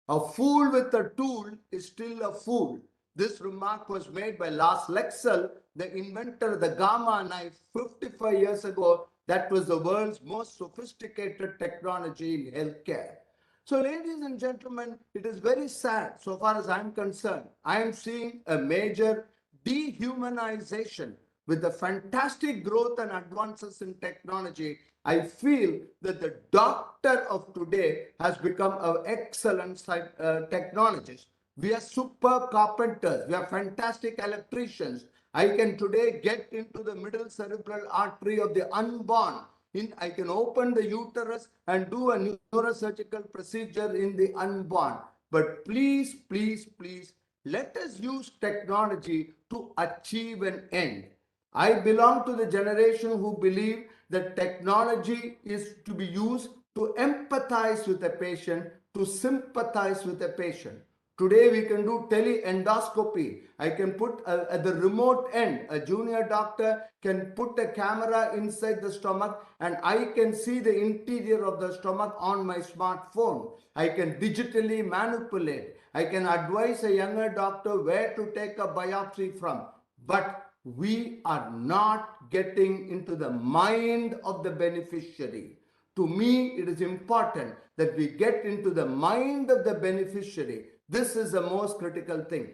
A fool with a tool is still a fool. This remark was made by Lars Lexell, the inventor of the gamma knife 55 years ago. That was the world's most sophisticated technology in healthcare. So, ladies and gentlemen, it is very sad, so far as I'm concerned. I am seeing a major dehumanization with the fantastic growth and advances in technology. I feel that the doctor of today has become an excellent technologist. We are super carpenters. We are fantastic electricians. I can today get into the middle cerebral artery of the unborn. I can open the uterus and do a neurosurgical procedure in the unborn. But please, please, please, let us use technology to achieve an end. I belong to the generation who believe that technology is to be used to empathize with the patient, to sympathize with the patient. Today we can do teleendoscopy. I can put at the remote end, a junior doctor can put a camera inside the stomach and I can see the interior of the stomach on my smartphone. I can digitally manipulate. I can advise a younger doctor where to take a biopsy from. But we are not getting into the mind of the beneficiary. To me, it is important that we get into the mind of the beneficiary. This is the most critical thing.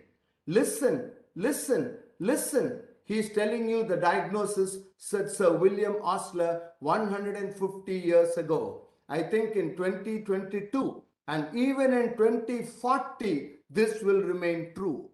Listen, listen, listen. He's telling you the diagnosis, said Sir William Osler 150 years ago. I think in 2022 and even in 2040, this will remain true.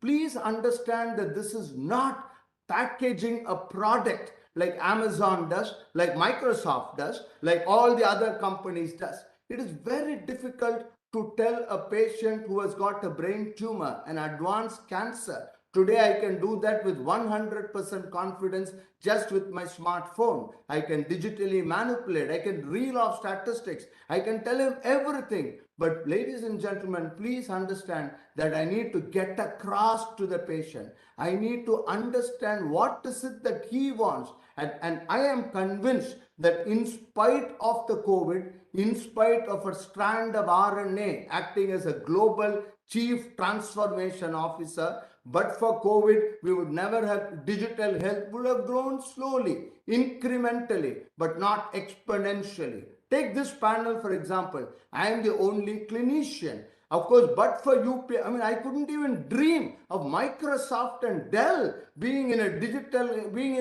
Please understand that this is not packaging a product like Amazon does, like Microsoft does, like all the other companies does. It is very difficult to tell a patient who has got a brain tumor, an advanced cancer. Today, I can do that with 100% confidence just with my smartphone. I can digitally manipulate. I can reel off statistics. I can tell him everything. But ladies and gentlemen, please understand that I need to get across to the patient. I need to understand what is it that he wants. And I am convinced that in spite of the COVID, in spite of a strand of RNA acting as a global chief transformation officer, but for COVID, we would never have, digital health would have grown slowly, incrementally, but not exponentially. Take this panel, for example. I am the only clinician. Of course, but for you, I mean, I couldn't even dream of Microsoft and Dell being in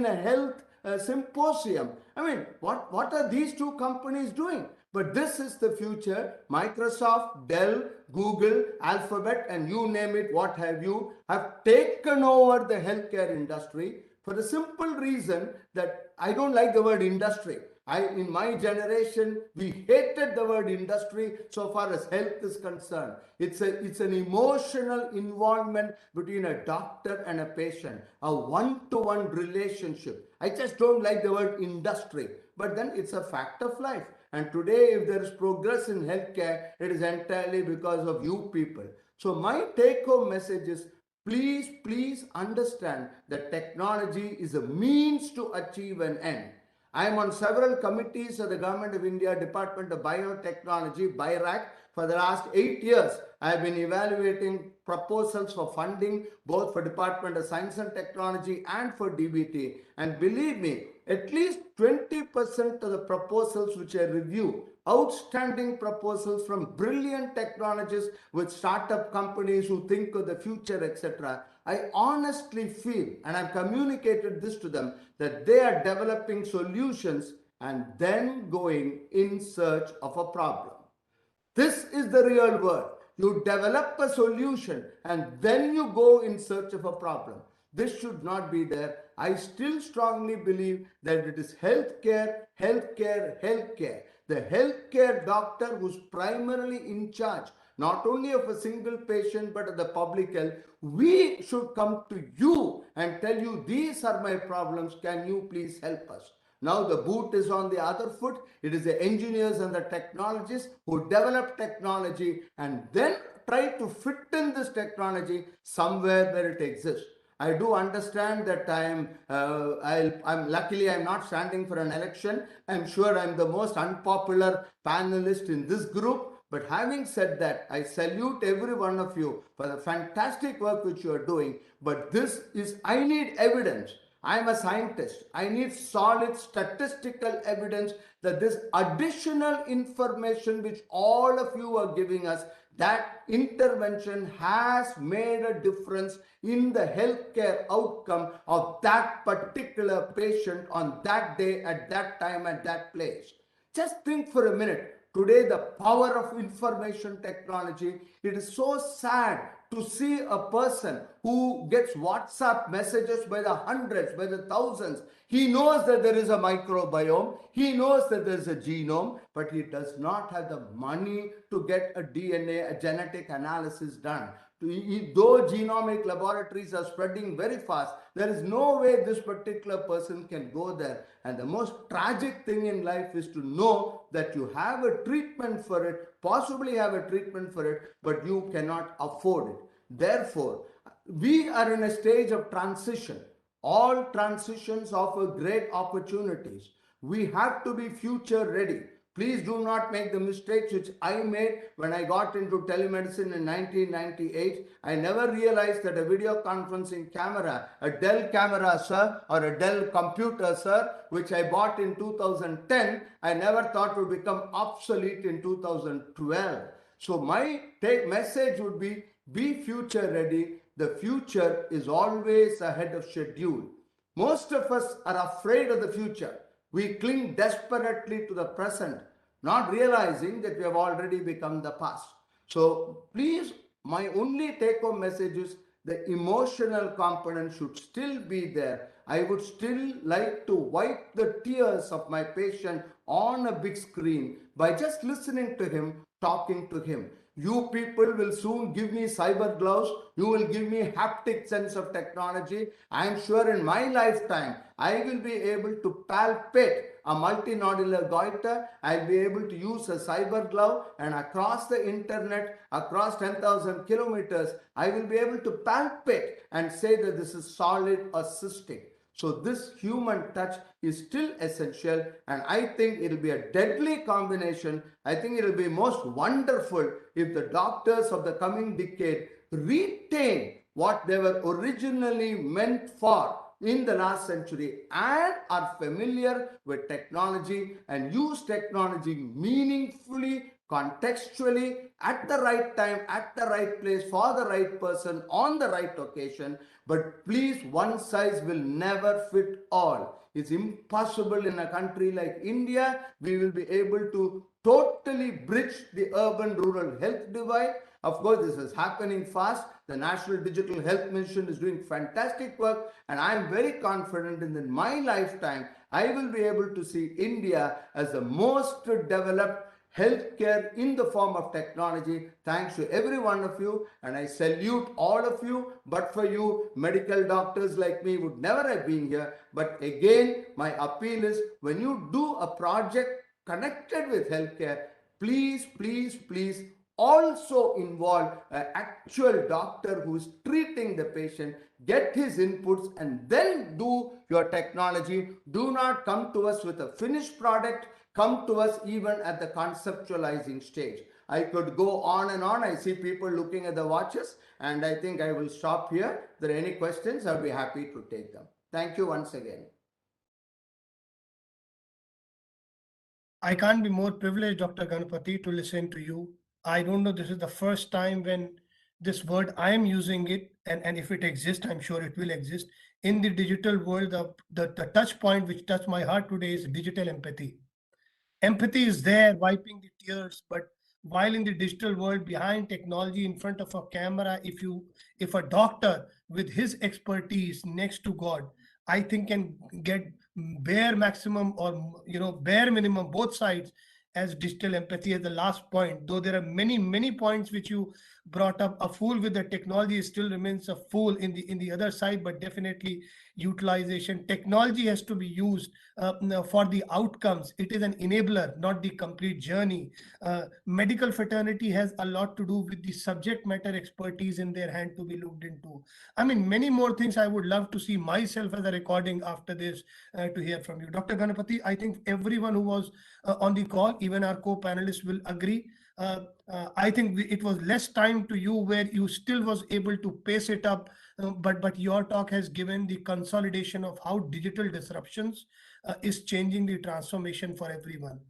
a health symposium. I mean, what are these two companies doing? But this is the future. Microsoft, Dell, Google, Alphabet, and you name it, what have you, have taken over the healthcare industry for the simple reason that I don't like the word industry. In my generation, we hated the word industry so far as health is concerned. It's an emotional involvement between a doctor and a patient, a one-to-one relationship. I just don't like the word industry, but then it's a fact of life. And today, if there is progress in healthcare, it is entirely because of you people. So my take-home message is, please understand that technology is a means to achieve an end. I am on several committees of the Government of India Department of Biotechnology, BIRAC. For the last 8 years, I have been evaluating proposals for funding, both for Department of Science and Technology and for DBT. And believe me, at least 20% of the proposals which I review, outstanding proposals from brilliant technologists with startup companies who think of the future, etc. I honestly feel, and I've communicated this to them, that they are developing solutions and then going in search of a problem. This is the real world. You develop a solution and then you go in search of a problem. This should not be there. I still strongly believe that it is healthcare. The healthcare doctor who's primarily in charge, not only of a single patient, but of the public health. We should come to you and tell you, these are my problems. Can you please help us? Now the boot is on the other foot. It is the engineers and the technologists who develop technology and then try to fit in this technology somewhere where it exists. I do understand that I'm luckily I'm not standing for an election. I'm sure I'm the most unpopular panelist in this group. But having said that, I salute every one of you for the fantastic work which you are doing. But I need evidence. I'm a scientist. I need solid statistical evidence that this additional information which all of you are giving us, that intervention has made a difference in the healthcare outcome of that particular patient on that day, at that time, at that place. Just think for a minute. Today, the power of information technology, it is so sad to see a person who gets WhatsApp messages by the hundreds, by the thousands. He knows that there is a microbiome, he knows that there is a genome, but he does not have the money to get a DNA, a genetic analysis done. Though genomic laboratories are spreading very fast, there is no way this particular person can go there. And the most tragic thing in life is to know that you have a treatment for it, possibly have a treatment for it, but you cannot afford it. Therefore, we are in a stage of transition. All transitions offer great opportunities. We have to be future ready. Please do not make the mistakes which I made when I got into telemedicine in 1998. I never realized that a video conferencing camera, a Dell camera, sir, or a Dell computer, sir, which I bought in 2010, I never thought would become obsolete in 2012. So my message would be future ready. The future is always ahead of schedule. Most of us are afraid of the future. We cling desperately to the present, not realizing that we have already become the past. So please, my only take-home message is the emotional component should still be there. I would still like to wipe the tears of my patient on a big screen by just listening to him, talking to him. You people will soon give me cyber gloves. You will give me haptic sense of technology. I am sure in my lifetime, I will be able to palpate a multinodular goiter. I'll be able to use a cyber glove, and across the internet, across 10,000 kilometers, I will be able to palpate and say that this is solid or cystic. So this human touch is still essential, and I think it will be a deadly combination. I think it will be most wonderful if the doctors of the coming decade retain what they were originally meant for in the last century and are familiar with technology and use technology meaningfully contextually, at the right time, at the right place, for the right person, on the right occasion. But please, one size will never fit all. It's impossible in a country like India. We will be able to totally bridge the urban-rural health divide. Of course, this is happening fast. The National Digital Health Mission is doing fantastic work, and I am very confident in my lifetime, I will be able to see India as the most developed healthcare in the form of technology. Thanks to every one of you, and I salute all of you. But for you, medical doctors like me would never have been here. But again, my appeal is, when you do a project connected with healthcare, please, please, please also involve an actual doctor who is treating the patient, get his inputs, and then do your technology. Do not come to us with a finished product. Come to us even at the conceptualizing stage. I could go on and on. I see people looking at the watches, and I think I will stop here. If there are any questions, I'll be happy to take them. Thank you once again. I can't be more privileged, Dr. Ganapathy, to listen to you. I don't know, this is the first time when this word, I am using it, and if it exists, I'm sure it will exist. In the digital world, the touch point which touched my heart today is digital empathy. Empathy is there, wiping the tears, but while in the digital world, behind technology, in front of a camera, if a doctor with his expertise next to God, I think can get bare maximum, or bare minimum, both sides, as digital empathy as the last point. Though there are many points which you brought up. A fool with the technology still remains a fool in the other side, but definitely utilization. Technology has to be used for the outcomes. It is an enabler, not the complete journey. Medical fraternity has a lot to do with the subject matter expertise in their hand to be looked into. I mean, many more things I would love to see myself as a recording after this to hear from you. Dr. Ganapathy, I think everyone who was on the call, even our co-panelists, will agree. I think it was less time to you where you still was able to pace it up, but your talk has given the consolidation of how digital disruptions is changing the transformation for everyone.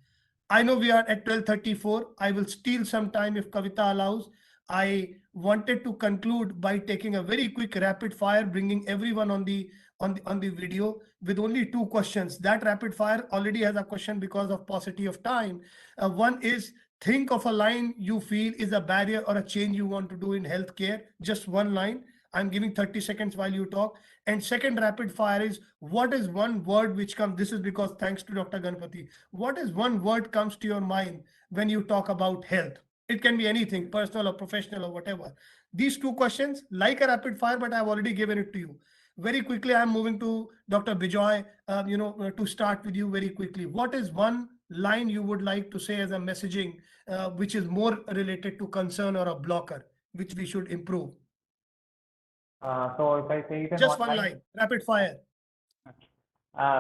I know we are at 12:34. I will steal some time if Kavita allows. I wanted to conclude by taking a very quick rapid fire, bringing everyone on the video with only 2 questions. That rapid fire already has a question because of paucity of time. One is, think of a line you feel is a barrier or a change you want to do in healthcare. Just one line. I'm giving 30 seconds while you talk. And second rapid fire is, what is one word which comes, this is because thanks to Dr. Ganapathy, what is one word comes to your mind when you talk about health? It can be anything, personal or professional or whatever. These 2 questions, like a rapid fire, but I've already given it to you. Very quickly, I'm moving to Dr. Bijoy, to start with you very quickly. What is one line you would like to say as a messaging, which is more related to concern or a blocker, which we should improve? So if I say it in Just one line, rapid fire.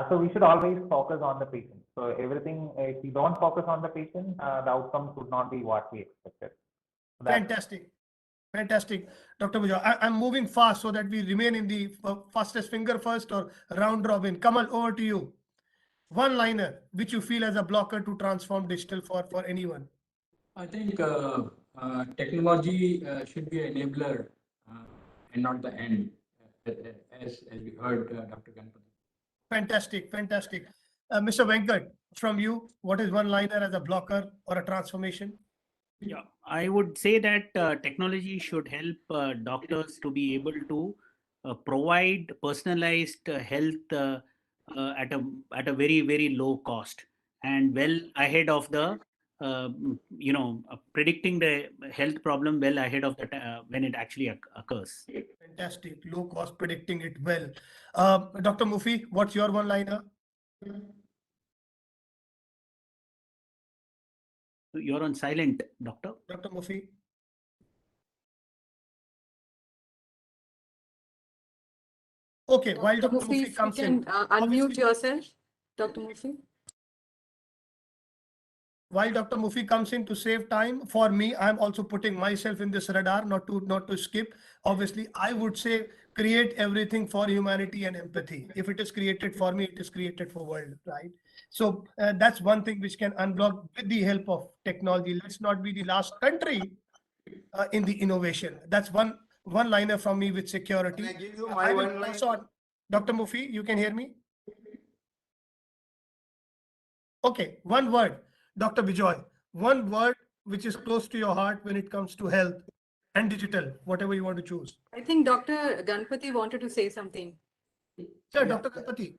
So we should always focus on the patient. So everything, if we don't focus on the patient, the outcomes would not be what we expected. Fantastic. Fantastic. Dr. Bijoy, I'm moving fast so that we remain in the fastest finger first or round robin. Kamal, over to you. One liner which you feel as a blocker to transform digital for anyone. I think technology should be an enabler and not the end, as we heard Dr. Ganapathy. Fantastic, fantastic. Mr. Venkat, from you, what is one liner as a blocker or a transformation? Yeah, I would say that technology should help doctors to be able to provide personalized health at a very low cost, and well ahead of the predicting the health problem well ahead of the when it actually occurs. Fantastic, low cost, predicting it well. Dr. Mufi, what's your one liner? You're on silent, doctor. Dr. Mufi. Okay, while Dr. Mufi comes in, unmute yourself, Dr. Mufi. While Dr. Mufi comes in, to save time for me, I'm also putting myself in this radar, not to skip. Obviously, I would say create everything for humanity and empathy. If it is created for me, it is created for world, right? So that's one thing which can unblock with the help of technology. Let's not be the last country in the innovation. That's one liner from me with security. Can I give you I my will one line? pass on. Dr. Mufi, you can hear me? Okay, one word. Dr. Bijoy, one word which is close to your heart when it comes to health and digital, whatever you want to choose. I think Dr. Ganpati wanted to say something. Sure, Dr. Ganpati.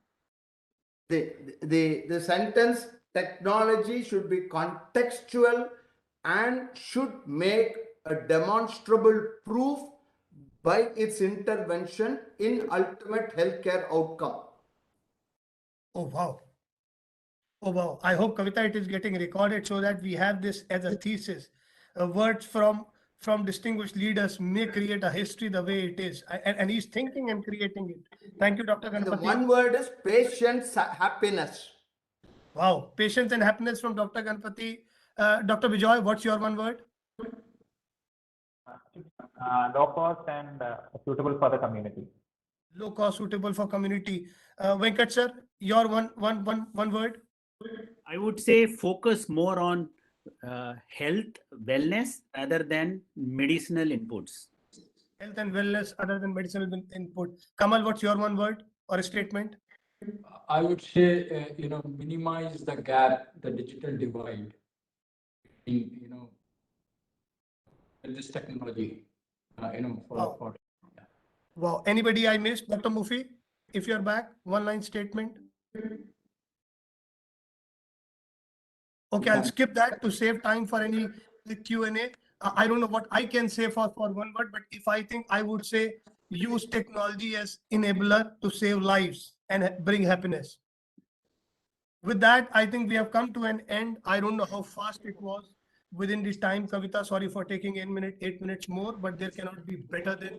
The sentence technology should be contextual and should make a demonstrable proof by its intervention in ultimate healthcare outcome. Oh, wow. Oh, wow. I hope, Kavita, it is getting recorded so that we have this as a thesis. Words from distinguished leaders may create a history the way it is. And he's thinking and creating it. Thank you, Dr. The Ganpati. one word is patient's happiness. Wow. Patience and happiness from Dr. Ganpati. Dr. Bijoy, what's your one word? Low cost and suitable for the community. Low cost, suitable for community. Venkat sir, your one word? I would say focus more on health, wellness, rather than medicinal inputs. Health and wellness other than medicinal input. Kamal, what's your one word or a statement? I would say, minimize the gap, the digital divide in, with this technology, Wow. Wow. Anybody I missed? Dr. Mufi, if you're back, one line statement. Okay, I'll skip that to save time for any Q&A. I don't know what I can say for one word, but if I think I would say use technology as enabler to save lives and bring happiness. With that, I think we have come to an end. I don't know how fast it was within this time, Kavita. Sorry for taking 8 minutes more, but there cannot be better than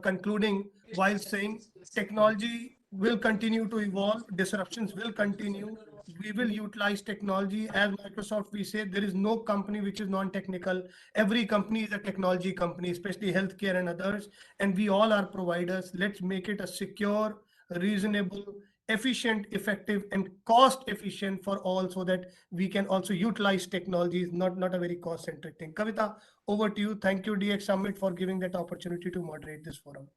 concluding while saying technology will continue to evolve, disruptions will continue. We will utilize technology. As Microsoft, we say there is no company which is non-technical. Every company is a technology company, especially healthcare and others. And we all are providers. Let's make it a secure, reasonable, efficient, effective, and cost efficient for all, so that we can also utilize technologies, not a very cost centric thing. Kavita, over to you. Thank you, DX Summit, for giving that opportunity to moderate this forum.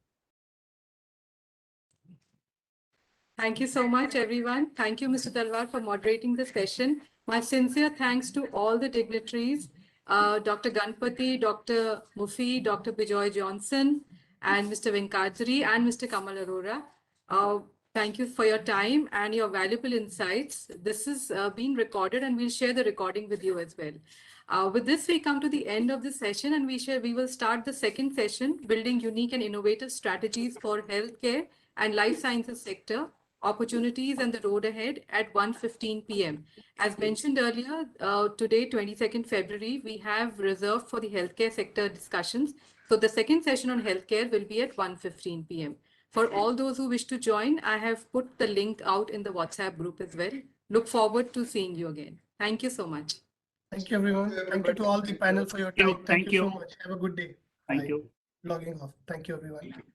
Thank you so much, everyone. Thank you, Mr. Talwar, for moderating the session. My sincere thanks to all the dignitaries, Dr. Ganpati, Dr. Mufi, Dr. Bijoy Johnson, and Mr. Venkatri, and Mr. Kamal Arora. Thank you for your time and your valuable insights. This is being recorded, and we'll share the recording with you as well. With this, we come to the end of the session, and we will start the second session, Building Unique and Innovative Strategies for Healthcare and Life Sciences Sector, Opportunities and the Road Ahead, at 1:15 p.m. As mentioned earlier, today, 22nd February, we have reserved for the healthcare sector discussions. So the second session on healthcare will be at 1:15 p.m. For all those who wish to join, I have put the link out in the WhatsApp group as well. Look forward to seeing you again. Thank you so much. Thank you, everyone. Thank you to all the panel for your time. Thank you so much. Have a good day. Thank Bye. you. Logging off. Thank you, everyone.